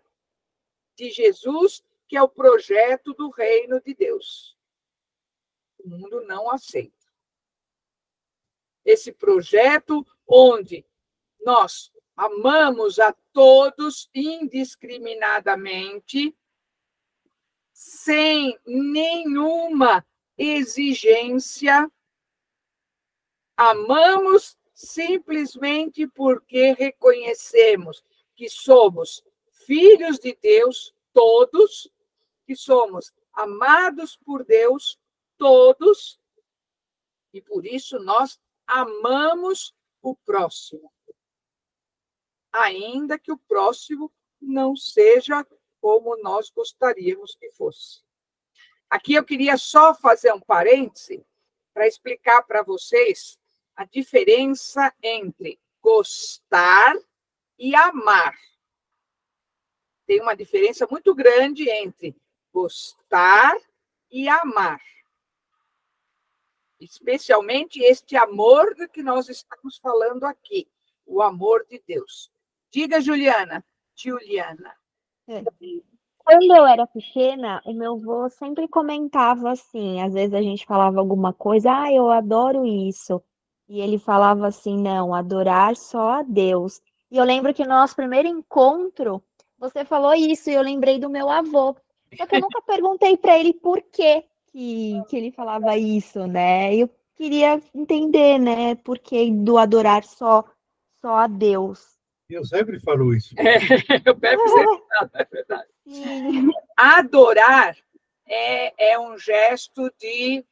de Jesus que é o projeto do reino de Deus. O mundo não aceita. Esse projeto onde nós amamos a todos indiscriminadamente, sem nenhuma exigência, amamos simplesmente porque reconhecemos que somos filhos de Deus, todos, que somos amados por Deus, todos, e por isso nós amamos o próximo, ainda que o próximo não seja como nós gostaríamos que fosse. Aqui eu queria só fazer um parêntese para explicar para vocês a diferença entre gostar e amar. Tem uma diferença muito grande entre gostar e amar. Especialmente este amor do que nós estamos falando aqui, o amor de Deus. Diga, Juliana. Quando eu era pequena, o meu avô sempre comentava assim, às vezes a gente falava alguma coisa, eu adoro isso. E ele falava assim, não, adorar só a Deus. E eu lembro que no nosso primeiro encontro, você falou isso, e eu lembrei do meu avô. Só que eu nunca perguntei para ele por que ele falava isso, né? Eu queria entender, né, por que do adorar só a Deus. Eu sempre falo isso. Eu pego sempre falo, é verdade. Sim. Adorar é um gesto de...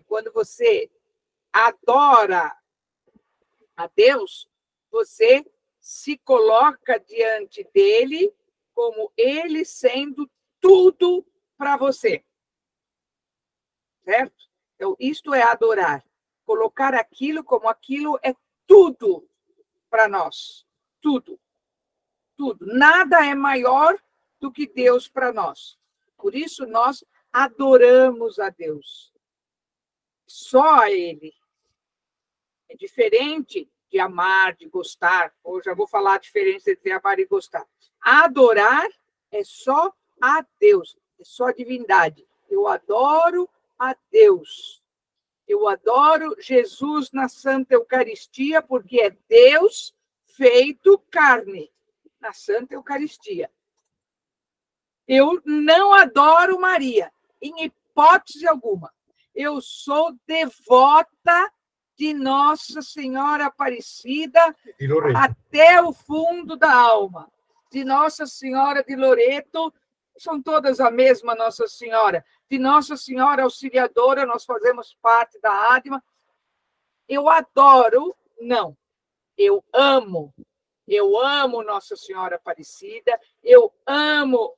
quando você adora a Deus, você se coloca diante dele como ele sendo tudo para você. Certo? Então, isto é adorar. Colocar aquilo como aquilo é tudo para nós. Tudo. Tudo. Nada é maior do que Deus para nós. Por isso, nós adoramos a Deus. Só a Ele. É diferente de amar, de gostar. Ou já vou falar a diferença entre amar e gostar. Adorar é só a Deus. É só a divindade. Eu adoro a Deus. Eu adoro Jesus na Santa Eucaristia, porque é Deus feito carne na Santa Eucaristia. Eu não adoro Maria, em hipótese alguma. Eu sou devota de Nossa Senhora Aparecida até o fundo da alma. De Nossa Senhora de Loreto, são todas a mesma Nossa Senhora. De Nossa Senhora Auxiliadora, nós fazemos parte da ADMA. Eu adoro, não. Eu amo Nossa Senhora Aparecida, eu amo,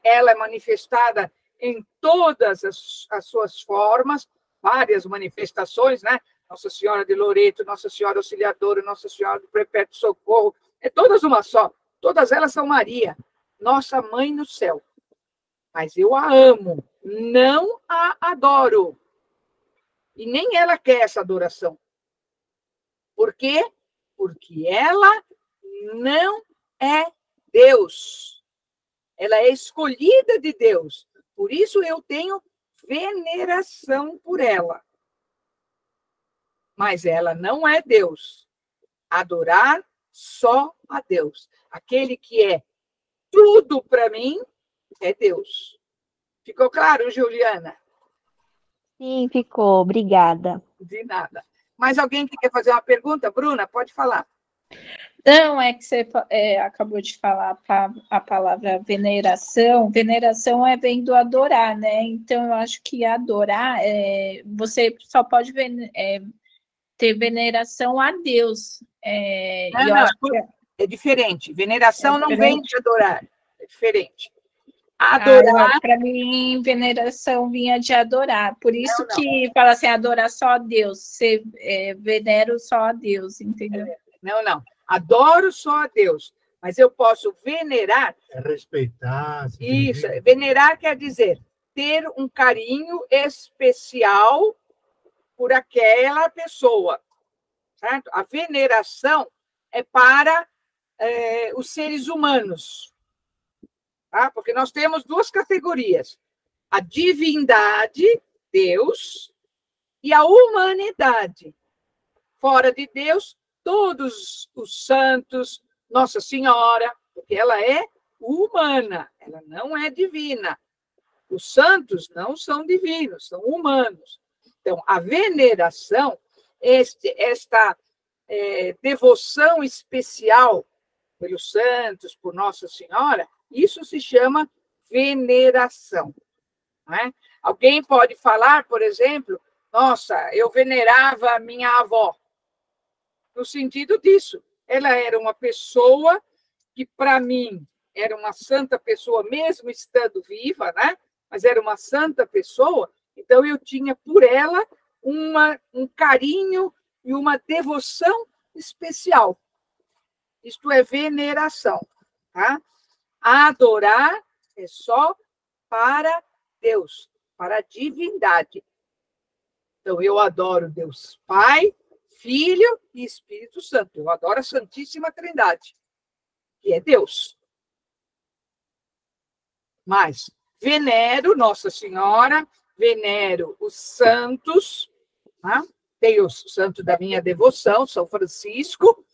ela é manifestada em todas as suas formas, várias manifestações, né? Nossa Senhora de Loreto, Nossa Senhora Auxiliadora, Nossa Senhora do Perpétuo Socorro, todas uma só, todas elas são Maria, nossa mãe no céu. Mas eu a amo, não a adoro. E nem ela quer essa adoração. Por quê? Porque ela não é Deus. Ela é escolhida de Deus. Por isso eu tenho veneração por ela. Mas ela não é Deus. Adorar só a Deus. Aquele que é tudo para mim é Deus. Ficou claro, Juliana? Sim, ficou. Obrigada. De nada. Mais alguém que quer fazer uma pergunta? Bruna, pode falar. Não, é que você acabou de falar a palavra veneração. Veneração vem do adorar, né? Então, eu acho que adorar, você só pode ter veneração a Deus. É diferente. Veneração não vem de adorar. É diferente. Adorar. Para mim, veneração vinha de adorar. Por isso que fala assim, adorar só a Deus. Você venera só a Deus, entendeu? Não. Adoro só a Deus. Mas eu posso venerar. É respeitar. Isso. Venerar quer dizer ter um carinho especial por aquela pessoa. Certo? A veneração é para os seres humanos. tá? Porque nós temos duas categorias: a divindade, Deus, e a humanidade. Fora de Deus, todos os santos, Nossa Senhora, porque ela é humana, ela não é divina. Os santos não são divinos, são humanos. Então, a veneração, esta devoção especial pelos santos, por Nossa Senhora, isso se chama veneração. Não é? Alguém pode falar, por exemplo, nossa, eu venerava a minha avó. No sentido disso, ela era uma pessoa que, para mim, era uma santa pessoa, mesmo estando viva, né? Mas era uma santa pessoa, então eu tinha por ela um carinho e uma devoção especial. Isto é veneração. Tá? Adorar é só para Deus, para a divindade. Então, eu adoro Deus Pai, Filho e Espírito Santo. Eu adoro a Santíssima Trindade, que é Deus. Mas venero Nossa Senhora, venero os santos, tá? Tem o santo da minha devoção, São Francisco,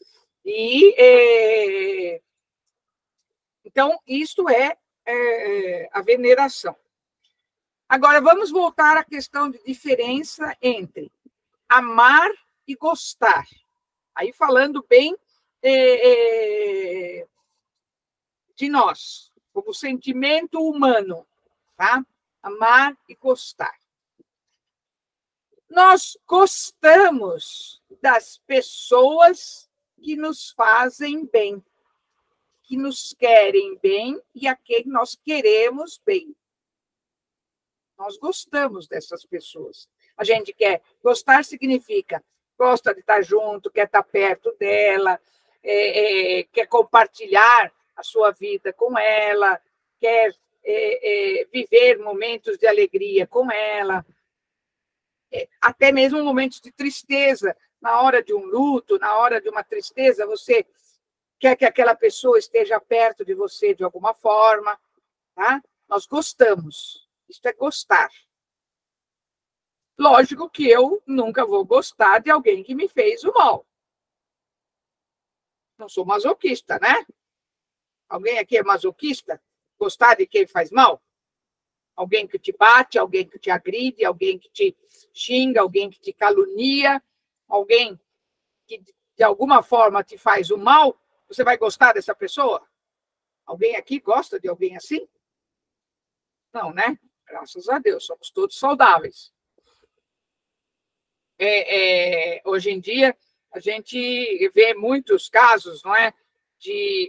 e então isto é a veneração. Agora, vamos voltar à questão de diferença entre amar e gostar. Aí, falando bem de nós, como sentimento humano, tá? Amar e gostar. Nós gostamos das pessoas que nos fazem bem, que nos querem bem e a quem nós queremos bem. Nós gostamos dessas pessoas. A gente quer. Gostar significa gosta de estar junto, quer estar perto dela, quer compartilhar a sua vida com ela, quer viver momentos de alegria com ela, até mesmo momentos de tristeza. Na hora de um luto, na hora de uma tristeza, você quer que aquela pessoa esteja perto de você de alguma forma. Tá? Nós gostamos. Isso é gostar. Lógico que eu nunca vou gostar de alguém que me fez o mal. Não sou masoquista, né? Alguém aqui é masoquista? Gostar de quem faz mal? Alguém que te bate, alguém que te agride, alguém que te xinga, alguém que te calunia, alguém que de alguma forma te faz o mal, você vai gostar dessa pessoa? Alguém aqui gosta de alguém assim? Não, né? Graças a Deus, somos todos saudáveis. Hoje em dia, a gente vê muitos casos, não é?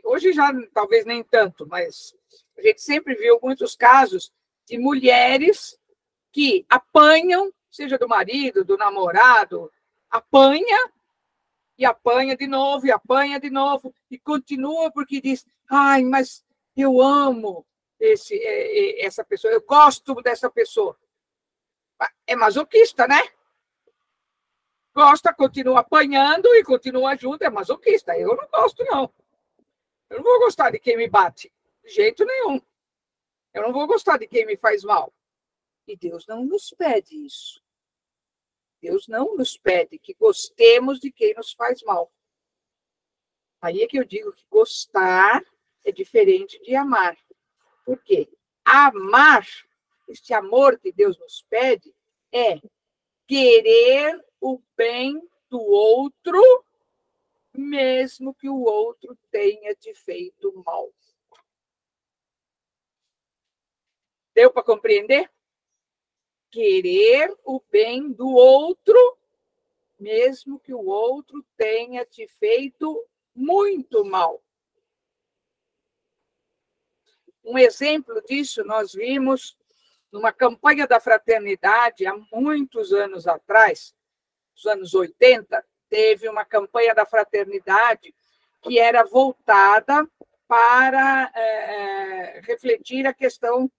Hoje já talvez nem tanto, mas a gente sempre viu muitos casos de mulheres que apanham, seja do marido, do namorado, apanha de novo, e apanha de novo, e continua porque diz, ai, mas eu amo essa pessoa, eu gosto dessa pessoa. É masoquista, né? Gosta, continua apanhando e continua junto, é masoquista. Eu não gosto, não. Eu não vou gostar de quem me bate, de jeito nenhum. Eu não vou gostar de quem me faz mal. E Deus não nos pede isso. Deus não nos pede que gostemos de quem nos faz mal. Aí é que eu digo que gostar é diferente de amar. Por quê? Amar, este amor que Deus nos pede, é querer o bem do outro, mesmo que o outro tenha te feito mal. Deu para compreender? Querer o bem do outro, mesmo que o outro tenha te feito muito mal. Um exemplo disso nós vimos numa campanha da fraternidade há muitos anos atrás, nos anos 80, teve uma campanha da fraternidade que era voltada para refletir a questão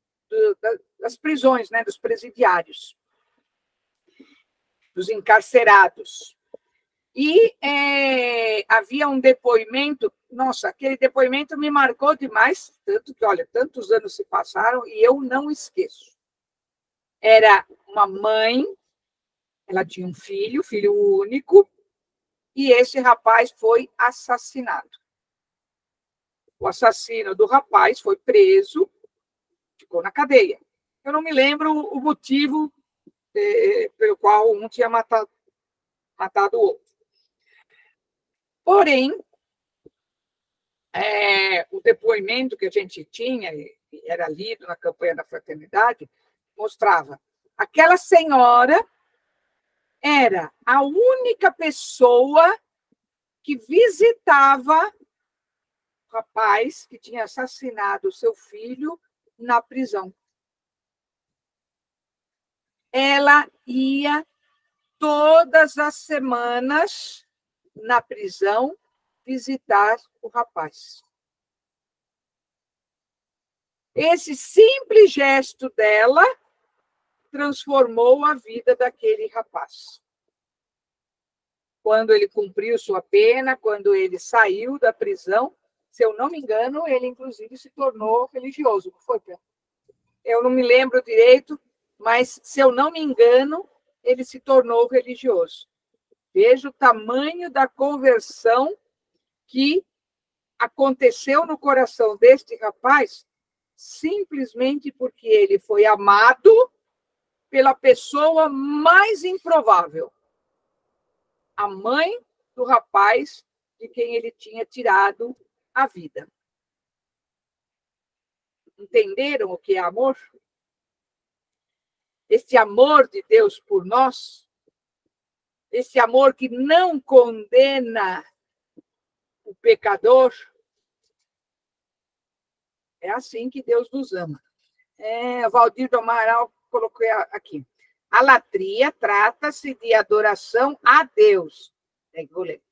das prisões, né, dos presidiários, dos encarcerados. E havia um depoimento, nossa, aquele depoimento me marcou demais, tanto que, olha, tantos anos se passaram e eu não esqueço. Era uma mãe, ela tinha um filho único, e esse rapaz foi assassinado. O assassino do rapaz foi preso, ficou na cadeia. Eu não me lembro o motivo pelo qual um tinha matado o outro. Porém, o depoimento que a gente tinha, era lido na campanha da fraternidade, mostrava aquela senhora era a única pessoa que visitava o rapaz que tinha assassinado o seu filho na prisão. Ela ia todas as semanas na prisão visitar o rapaz. Esse simples gesto dela transformou a vida daquele rapaz. Quando ele cumpriu sua pena, quando ele saiu da prisão, se eu não me engano, ele inclusive se tornou religioso, não foi, Pedro? Eu não me lembro direito, mas se eu não me engano, ele se tornou religioso. Veja o tamanho da conversão que aconteceu no coração deste rapaz, simplesmente porque ele foi amado pela pessoa mais improvável, a mãe do rapaz de quem ele tinha tirado a vida. Entenderam o que é amor? Esse amor de Deus por nós, esse amor que não condena o pecador, é assim que Deus nos ama. Valdir do Amaral colocou aqui. A latria trata-se de adoração a Deus. Vou ler.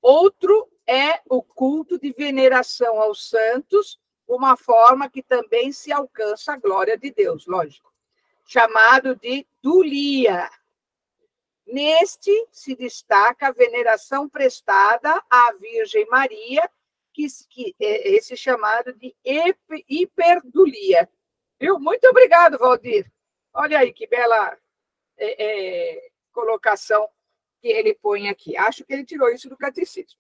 Outro é o culto de veneração aos santos, uma forma que também se alcança a glória de Deus, lógico, chamado de dulia. Neste se destaca a veneração prestada à Virgem Maria, que é esse chamado de hiperdulia. Viu? Muito obrigado, Valdir. Olha aí que bela colocação que ele põe aqui. Acho que ele tirou isso do catecismo.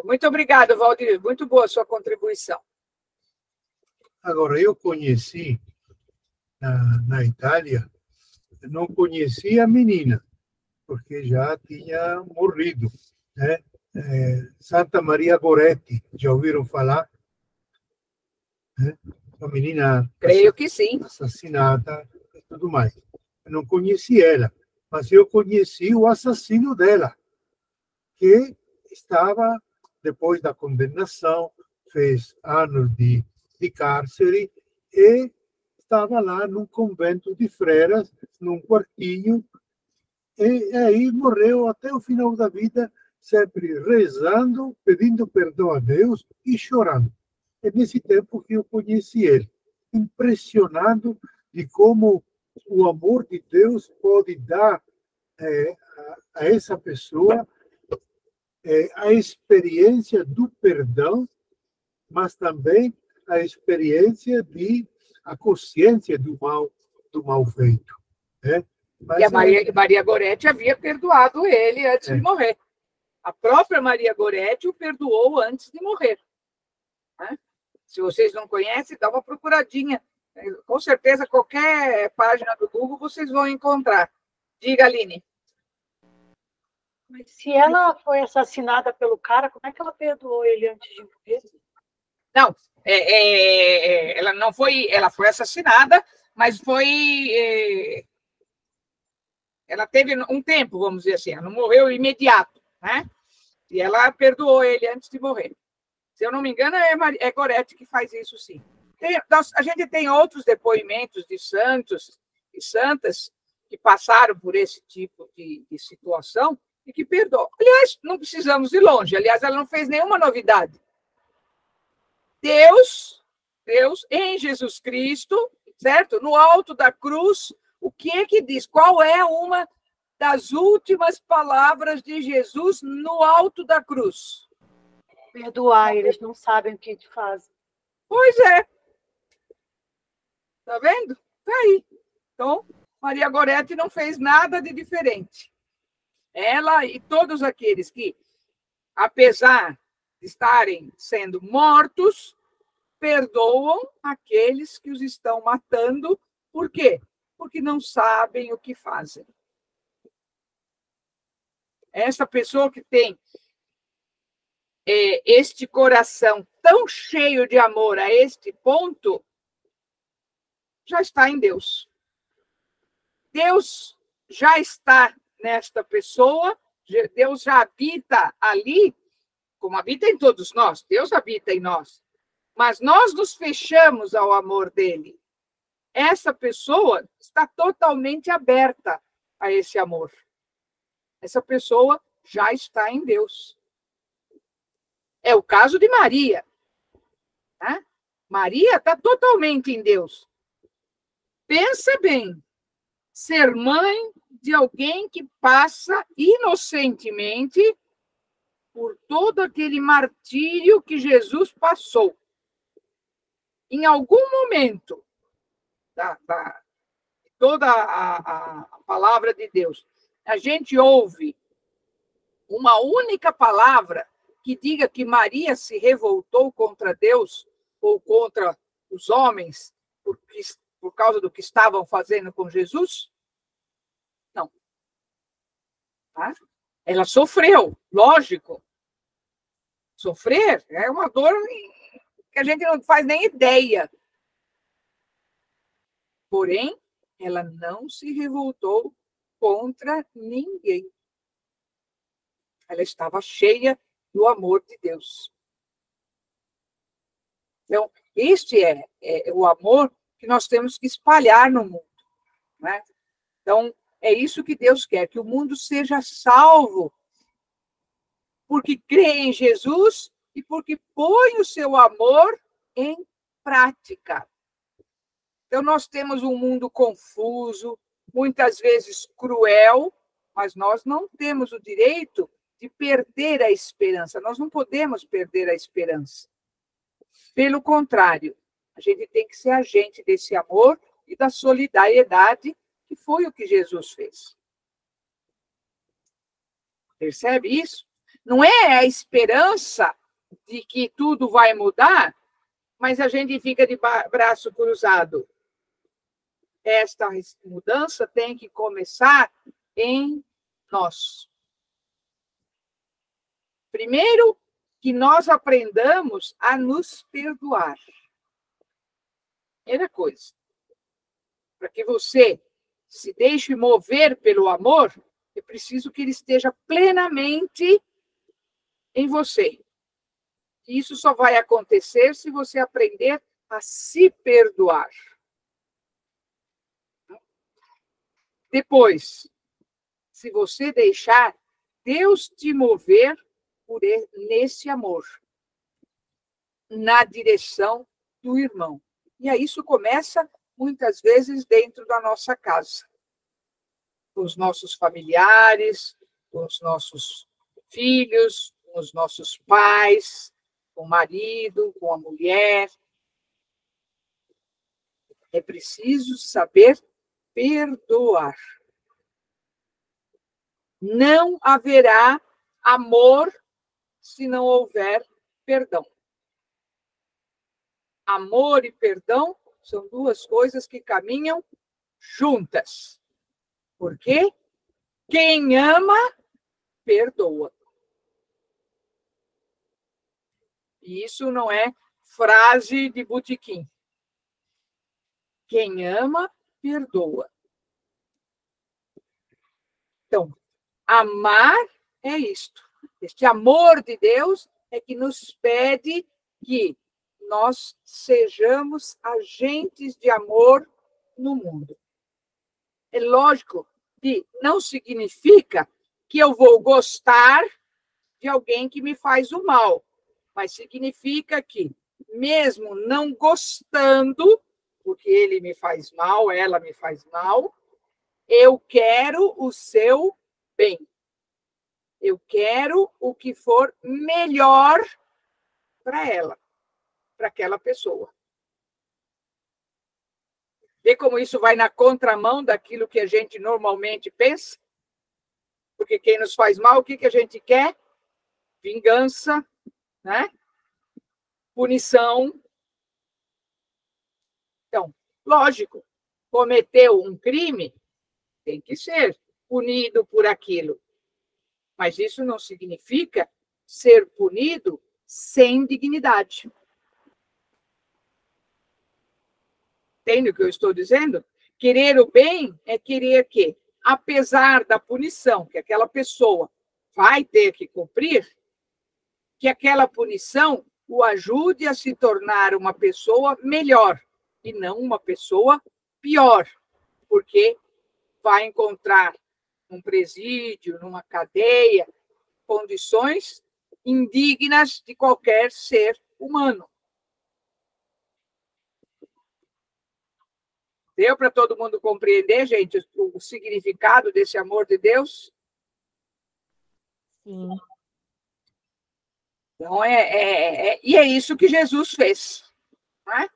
Muito obrigado, Valdir. Muito boa a sua contribuição. Agora, eu conheci na Itália, não conhecia a menina, porque já tinha morrido, né? Santa Maria Goretti, já ouviram falar? A menina, creio que sim, assassinada e tudo mais. Eu não conheci ela, mas eu conheci o assassino dela, que estava, depois da condenação, fez anos de cárcere e estava lá num convento de freiras, num quartinho, e aí morreu até o final da vida, sempre rezando, pedindo perdão a Deus e chorando. É nesse tempo que eu conheci ele, impressionado de como o amor de Deus pode dar a essa pessoa a experiência do perdão, mas também a experiência a consciência do mal feito. E a Maria Goretti havia perdoado ele antes de morrer. A própria Maria Goretti o perdoou antes de morrer. Se vocês não conhecem, dá uma procuradinha. Com certeza, qualquer página do Google vocês vão encontrar. Diga, Aline. Mas se ela foi assassinada pelo cara, como é que ela perdoou ele antes de morrer? Não, ela não foi, ela foi assassinada, mas foi, ela teve um tempo, vamos dizer assim, ela não morreu imediato, né? E ela perdoou ele antes de morrer. Se eu não me engano, é Goretti que faz isso, sim. A gente tem outros depoimentos de santos e santas que passaram por esse tipo de situação e que perdoam. Aliás, não precisamos ir longe. Aliás, ela não fez nenhuma novidade. Deus em Jesus Cristo, certo? No alto da cruz, o que diz? Qual é uma das últimas palavras de Jesus no alto da cruz? Perdoar, eles não sabem o que fazem. Pois é. Tá vendo? Tá aí. Então, Maria Gorete não fez nada de diferente. Ela e todos aqueles que, apesar de estarem sendo mortos, perdoam aqueles que os estão matando. Por quê? Porque não sabem o que fazem. Essa pessoa que tem este coração tão cheio de amor a este ponto, já está em Deus. Deus já está nesta pessoa, Deus já habita ali, como habita em todos nós, Deus habita em nós. Mas nós nos fechamos ao amor dele. Essa pessoa está totalmente aberta a esse amor. Essa pessoa já está em Deus. É o caso de Maria. Né? Maria está totalmente em Deus. Pensa bem, ser mãe de alguém que passa inocentemente por todo aquele martírio que Jesus passou. Em algum momento, toda a palavra de Deus, a gente ouve uma única palavra que diga que Maria se revoltou contra Deus ou contra os homens por causa do que estavam fazendo com Jesus? Não. Tá? Ela sofreu, lógico. Sofrer é uma dor que a gente não faz nem ideia. Porém, ela não se revoltou contra ninguém. Ela estava cheia do amor de Deus. Então, este é o amor que nós temos que espalhar no mundo. Né? Então, é isso que Deus quer, que o mundo seja salvo, porque crê em Jesus e porque põe o seu amor em prática. Então, nós temos um mundo confuso, muitas vezes cruel, mas nós não temos o direito de perder a esperança. Nós não podemos perder a esperança. Pelo contrário, a gente tem que ser agente desse amor e da solidariedade, que foi o que Jesus fez. Percebe isso? Não é a esperança de que tudo vai mudar, mas a gente fica de braço cruzado. Esta mudança tem que começar em nós. Primeiro, que nós aprendamos a nos perdoar. Primeira coisa. Para que você se deixe mover pelo amor, é preciso que ele esteja plenamente em você. E isso só vai acontecer se você aprender a se perdoar. Depois, se você deixar Deus te mover nesse amor, na direção do irmão. E aí isso começa, muitas vezes, dentro da nossa casa. Com os nossos familiares, com os nossos filhos, com os nossos pais, com o marido, com a mulher. É preciso saber perdoar. Não haverá amor se não houver perdão. Amor e perdão são duas coisas que caminham juntas. Porque quem ama, perdoa. E isso não é frase de botequim. Quem ama, perdoa. Então, amar é isto. Este amor de Deus é que nos pede que nós sejamos agentes de amor no mundo. É lógico que não significa que eu vou gostar de alguém que me faz o mal, mas significa que, mesmo não gostando, porque ele me faz mal, ela me faz mal, Eu quero o seu bem. Eu quero o que for melhor para ela, para aquela pessoa. Vê como isso vai na contramão daquilo que a gente normalmente pensa? Porque quem nos faz mal, o que a gente quer? Vingança, né? Punição. Então, lógico, cometeu um crime, tem que ser punido por aquilo. Mas isso não significa ser punido sem dignidade. Entende o que eu estou dizendo? Querer o bem é querer que, apesar da punição que aquela pessoa vai ter que cumprir, que aquela punição o ajude a se tornar uma pessoa melhor e não uma pessoa pior, porque vai encontrar num presídio, numa cadeia, condições indignas de qualquer ser humano. Deu para todo mundo compreender, gente, o significado desse amor de Deus? Sim. Então, e é isso que Jesus fez. Não é?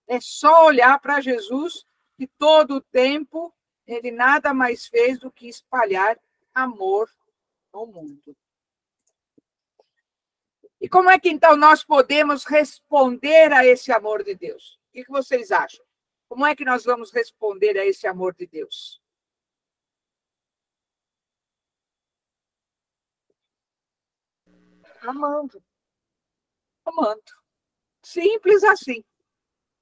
É só olhar para Jesus, que todo o tempo ele nada mais fez do que espalhar amor no mundo. E como é que, então, nós podemos responder a esse amor de Deus? O que vocês acham? Como é que nós vamos responder a esse amor de Deus? Amando. Amando. Simples assim.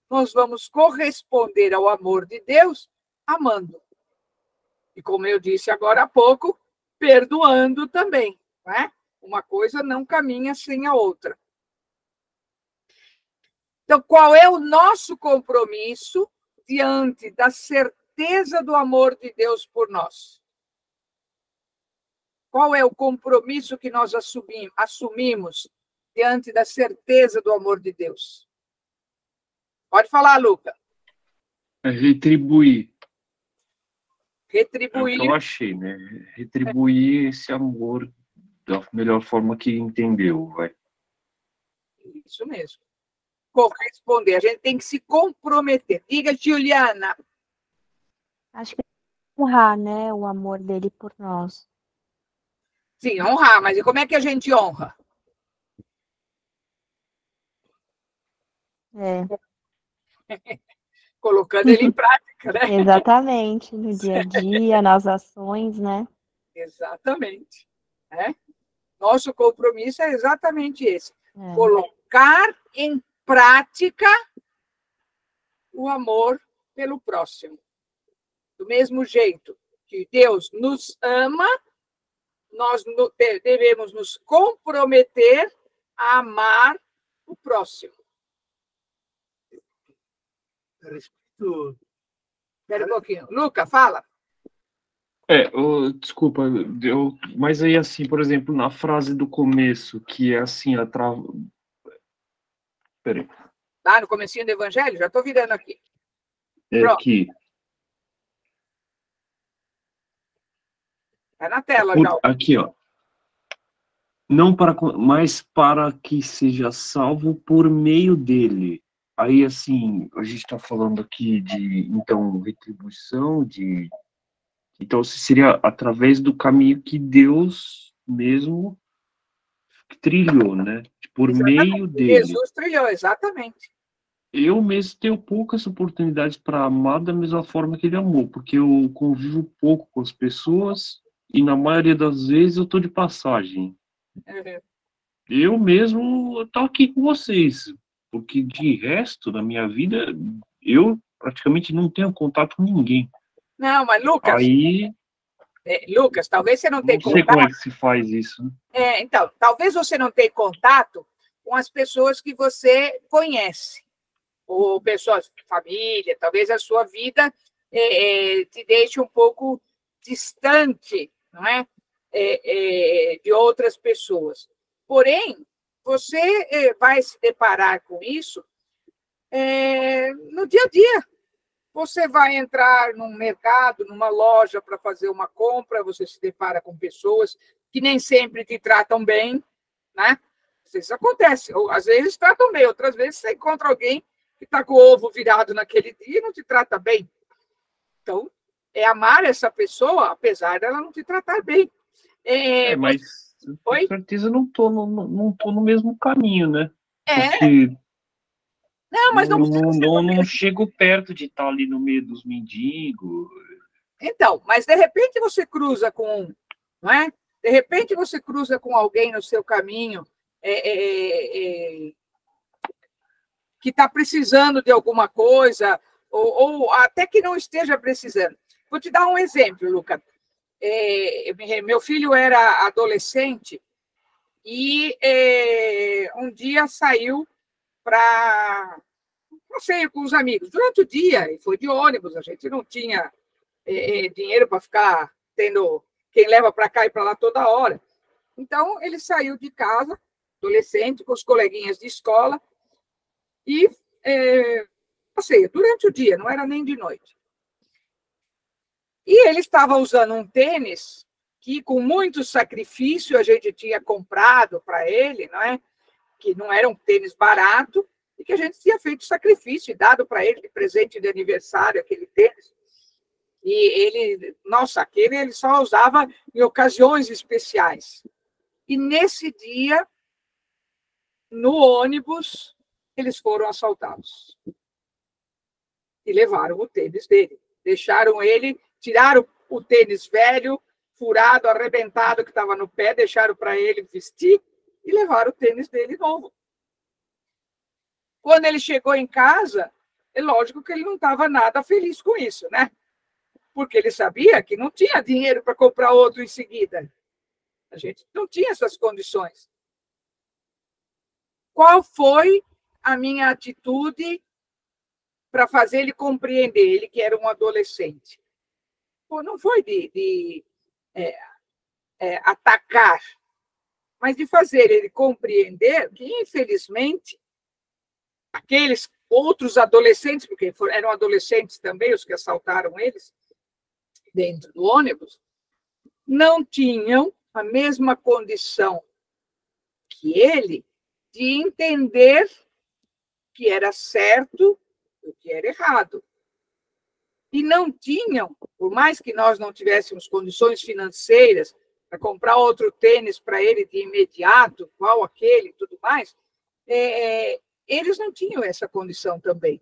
Nós vamos corresponder ao amor de Deus amando. E como eu disse agora há pouco, perdoando também. Não é? Uma coisa não caminha sem a outra. Então, qual é o nosso compromisso diante da certeza do amor de Deus por nós? Qual é o compromisso que nós assumimos diante da certeza do amor de Deus? Pode falar, Luca. É retribuir. Retribuir. É o que eu achei, né? Retribuir esse amor da melhor forma que entendeu, vai. Isso mesmo. Corresponder. A gente tem que se comprometer. Diga, Juliana. Acho que honrar, né, o amor dele por nós. Sim, honrar. Mas e como é que a gente honra? Colocando ele em prática, né? Exatamente, no dia a dia, nas ações, né? Exatamente. Nosso compromisso é exatamente esse. Colocar em prática o amor pelo próximo. Do mesmo jeito que Deus nos ama, nós devemos nos comprometer a amar o próximo. Espera um pouquinho. Luca, fala. Desculpa, mas aí assim, por exemplo, na frase do começo, que é assim, Peraí. Tá no comecinho do Evangelho? Já estou virando aqui. Aqui. Tá na tela já. Aqui, ó. Não para, mas para que seja salvo por meio dele. Aí, assim, a gente está falando aqui de, então, retribuição, então, seria através do caminho que Deus mesmo trilhou, né? Por meio dele. Jesus trilhou, exatamente. Eu mesmo tenho poucas oportunidades para amar da mesma forma que ele amou, porque eu convivo pouco com as pessoas e, na maioria das vezes, eu estou de passagem. Eu mesmo estou aqui com vocês, porque, de resto, na minha vida, eu praticamente não tenho contato com ninguém. Não, mas Lucas, Lucas, talvez você não tenha contato. Não sei como é que se faz isso. Né? Então, talvez você não tenha contato com as pessoas que você conhece, ou pessoas de família, talvez a sua vida te deixe um pouco distante, não é? De outras pessoas. Porém, você vai se deparar com isso no dia a dia. Você vai entrar num mercado, numa loja para fazer uma compra, você se depara com pessoas que nem sempre te tratam bem, né? Isso acontece. Às vezes tratam bem, outras vezes você encontra alguém que está com o ovo virado naquele dia e não te trata bem. Então, é amar essa pessoa, apesar dela não te tratar bem. Mas com certeza não tô no mesmo caminho, né? É. Porque não, mas não chego perto de estar ali no meio dos mendigos. Então, mas de repente você cruza com, não é? De repente você cruza com alguém no seu caminho que está precisando de alguma coisa, ou até que não esteja precisando. Vou te dar um exemplo, Luca. Meu filho era adolescente e um dia saiu para passeio com os amigos. Durante o dia, e foi de ônibus, a gente não tinha dinheiro para ficar tendo quem leva para cá e para lá toda hora. Então, ele saiu de casa, adolescente, com os coleguinhas de escola, e passeio durante o dia, não era nem de noite. E ele estava usando um tênis que, com muito sacrifício, a gente tinha comprado para ele, não é? Que não era um tênis barato, e que a gente tinha feito sacrifício e dado para ele de presente de aniversário, aquele tênis. E ele, nossa, aquele ele só usava em ocasiões especiais. E nesse dia, no ônibus, eles foram assaltados. E levaram o tênis dele. Deixaram ele, tiraram o tênis velho, furado, arrebentado, que estava no pé, deixaram para ele vestir e levaram o tênis dele novo. Quando ele chegou em casa, é lógico que ele não estava nada feliz com isso, né? Porque ele sabia que não tinha dinheiro para comprar outro em seguida. A gente não tinha essas condições. Qual foi a minha atitude para fazer ele compreender, ele que era um adolescente? Pô, não foi de atacar, mas de fazer ele compreender que, infelizmente, aqueles outros adolescentes, porque eram adolescentes também, os que assaltaram eles, dentro do ônibus, não tinham a mesma condição que ele de entender que era certo e o que era errado. E não tinham, por mais que nós não tivéssemos condições financeiras para comprar outro tênis para ele de imediato, qual aquele e tudo mais, eles não tinham essa condição também.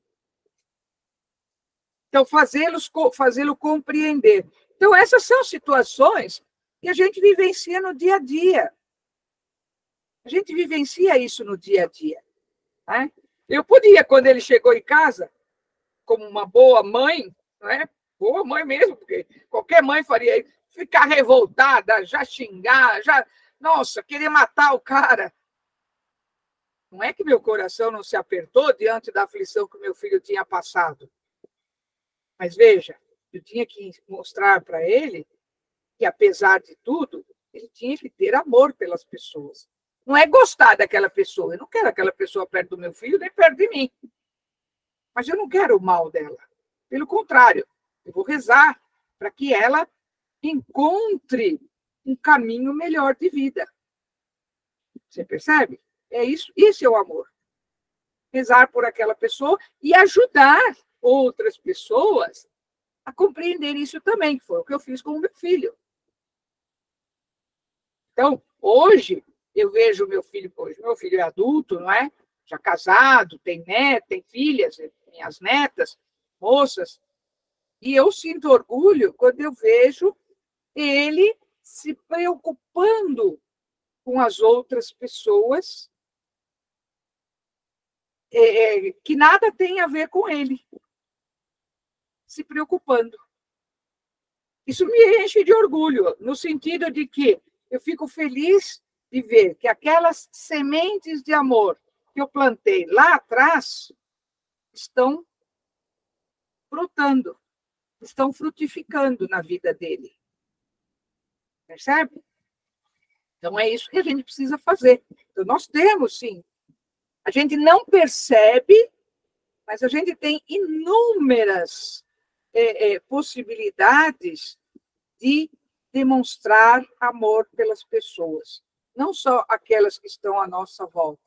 Então, fazê-lo compreender. Então, essas são situações que a gente vivencia no dia a dia. A gente vivencia isso no dia a dia. Né? Eu podia, quando ele chegou em casa, como uma boa mãe, né? Boa mãe mesmo, porque qualquer mãe faria isso, ficar revoltada, já xingar, nossa, querer matar o cara. Não é que meu coração não se apertou diante da aflição que meu filho tinha passado. Mas veja, eu tinha que mostrar para ele que, apesar de tudo, ele tinha que ter amor pelas pessoas. Não é gostar daquela pessoa. Eu não quero aquela pessoa perto do meu filho, nem perto de mim. Mas eu não quero o mal dela. Pelo contrário, eu vou rezar para que ela encontre um caminho melhor de vida. Você percebe? É isso, esse é o amor. Rezar por aquela pessoa e ajudar outras pessoas a compreender isso também, que foi o que eu fiz com o meu filho. Então, hoje, eu vejo o meu filho, hoje meu filho é adulto, não é? Já casado, tem neto, tem filhas, minhas netas, moças, e eu sinto orgulho quando eu vejo ele se preocupando com as outras pessoas que nada tem a ver com ele. Se preocupando. Isso me enche de orgulho, no sentido de que eu fico feliz de ver que aquelas sementes de amor que eu plantei lá atrás estão brotando, estão frutificando na vida dele. Percebe? Então, é isso que a gente precisa fazer. Então, nós temos, sim. A gente não percebe Mas a gente tem inúmeras possibilidades de demonstrar amor pelas pessoas, não só aquelas que estão à nossa volta.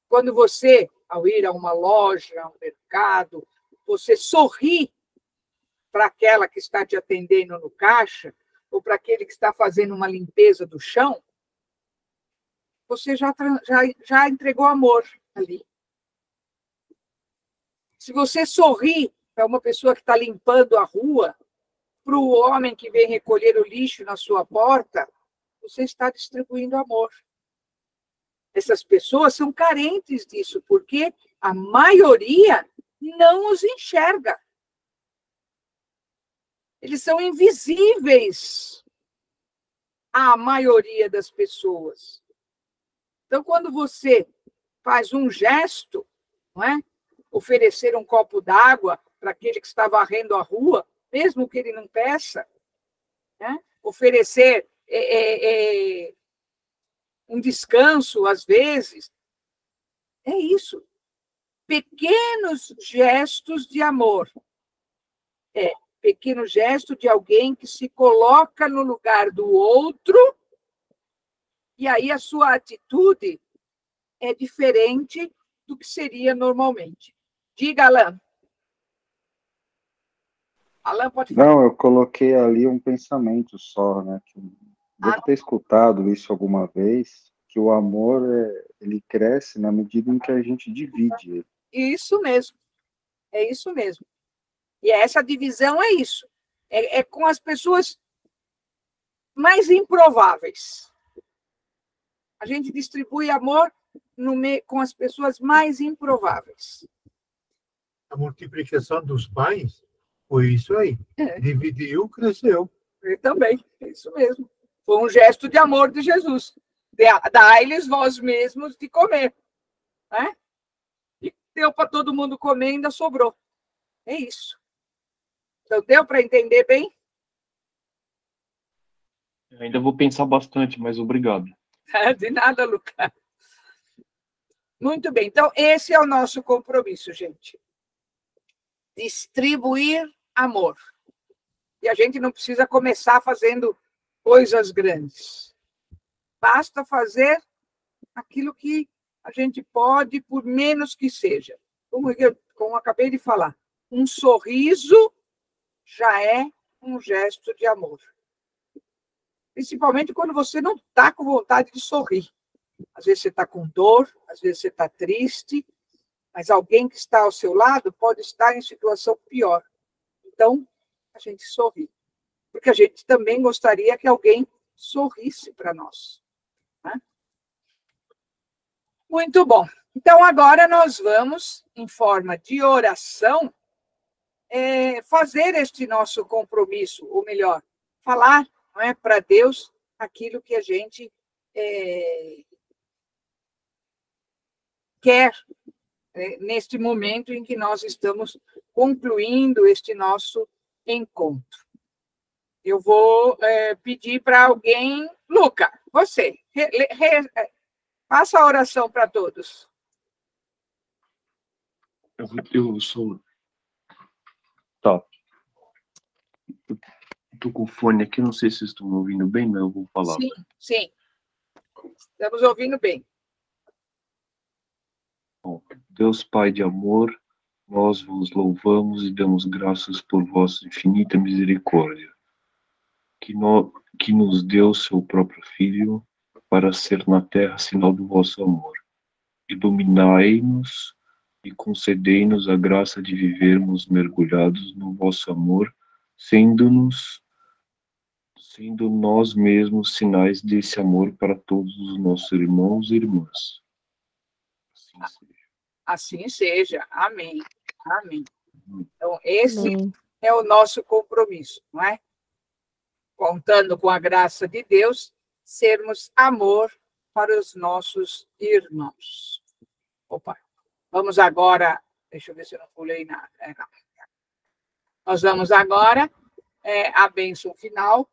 Quando você, ao ir a uma loja, a um mercado, você sorri para aquela que está te atendendo no caixa, ou para aquele que está fazendo uma limpeza do chão, você já entregou amor ali. Se você sorri para uma pessoa que está limpando a rua, para o homem que vem recolher o lixo na sua porta, você está distribuindo amor. Essas pessoas são carentes disso, porque a maioria não os enxerga. Eles são invisíveis à maioria das pessoas. Então, quando você faz um gesto, não é? Oferecer um copo d'água para aquele que está varrendo a rua, mesmo que ele não peça, né? Oferecer um descanso, às vezes, é isso. Pequenos gestos de amor. Pequeno gesto de alguém que se coloca no lugar do outro, e aí a sua atitude é diferente do que seria normalmente. Diga, Alan. Alan, pode falar. Não, eu coloquei ali um pensamento só, né? Que devo ter escutado isso alguma vez, que o amor, ele cresce na medida em que a gente divide ele. Isso mesmo. É isso mesmo. E essa divisão é isso. É com as pessoas mais improváveis. A gente distribui amor com as pessoas mais improváveis. A multiplicação dos pães foi isso aí. Dividiu, cresceu. Eu também, é isso mesmo. Foi um gesto de amor de Jesus. Dai-lhes vós mesmos de comer. Né? E deu para todo mundo comer e ainda sobrou. É isso. Então, deu para entender bem? Ainda vou pensar bastante, mas obrigado. De nada, Lucas. Muito bem. Então, esse é o nosso compromisso, gente. Distribuir amor. E a gente não precisa começar fazendo coisas grandes. Basta fazer aquilo que a gente pode, por menos que seja. Como eu acabei de falar, um sorriso já é um gesto de amor. Principalmente quando você não está com vontade de sorrir. Às vezes você está com dor, às vezes você está triste, mas alguém que está ao seu lado pode estar em situação pior. Então, a gente sorri. Porque a gente também gostaria que alguém sorrisse para nós. Né? Muito bom. Então, agora nós vamos, em forma de oração, fazer este nosso compromisso, ou melhor, falar, não é, para Deus aquilo que a gente quer neste momento em que nós estamos concluindo este nosso encontro. Eu vou pedir para alguém, Luca, você, faça a oração para todos. Eu sou... Tá. Estou com o fone aqui, não sei se vocês estão me ouvindo bem, mas eu vou falar. Sim, sim. Estamos ouvindo bem. Bom, Deus Pai de amor, nós vos louvamos e damos graças por vossa infinita misericórdia, que nos deu seu próprio Filho para ser na terra sinal do vosso amor. Iluminai-nos e concedei-nos a graça de vivermos mergulhados no vosso amor, sendo nós mesmos sinais desse amor para todos os nossos irmãos e irmãs. Assim seja. Amém. Amém. Então, esse é o nosso compromisso, não é? Contando com a graça de Deus, sermos amor para os nossos irmãos. Opa, vamos agora, deixa eu ver se eu não pulei nada. Não. Nós vamos agora a bênção final,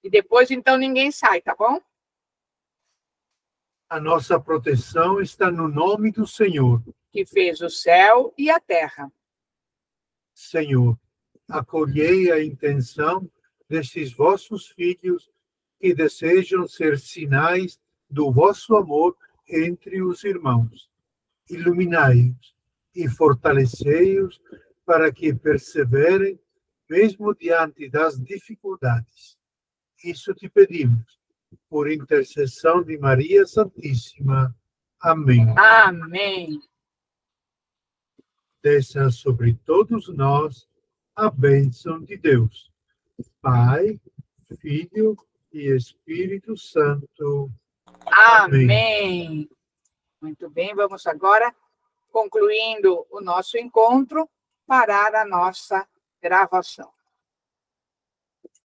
e depois, então, ninguém sai, tá bom? A nossa proteção está no nome do Senhor, que fez o céu e a terra. Senhor, acolhei a intenção destes vossos filhos que desejam ser sinais do vosso amor entre os irmãos. Iluminai-os e fortalecei-os para que perseverem mesmo diante das dificuldades. Isso te pedimos, por intercessão de Maria Santíssima. Amém. Amém. Desça sobre todos nós a bênção de Deus, Pai, Filho e Espírito Santo. Amém. Amém. Muito bem, vamos agora, concluindo o nosso encontro, parar a nossa gravação.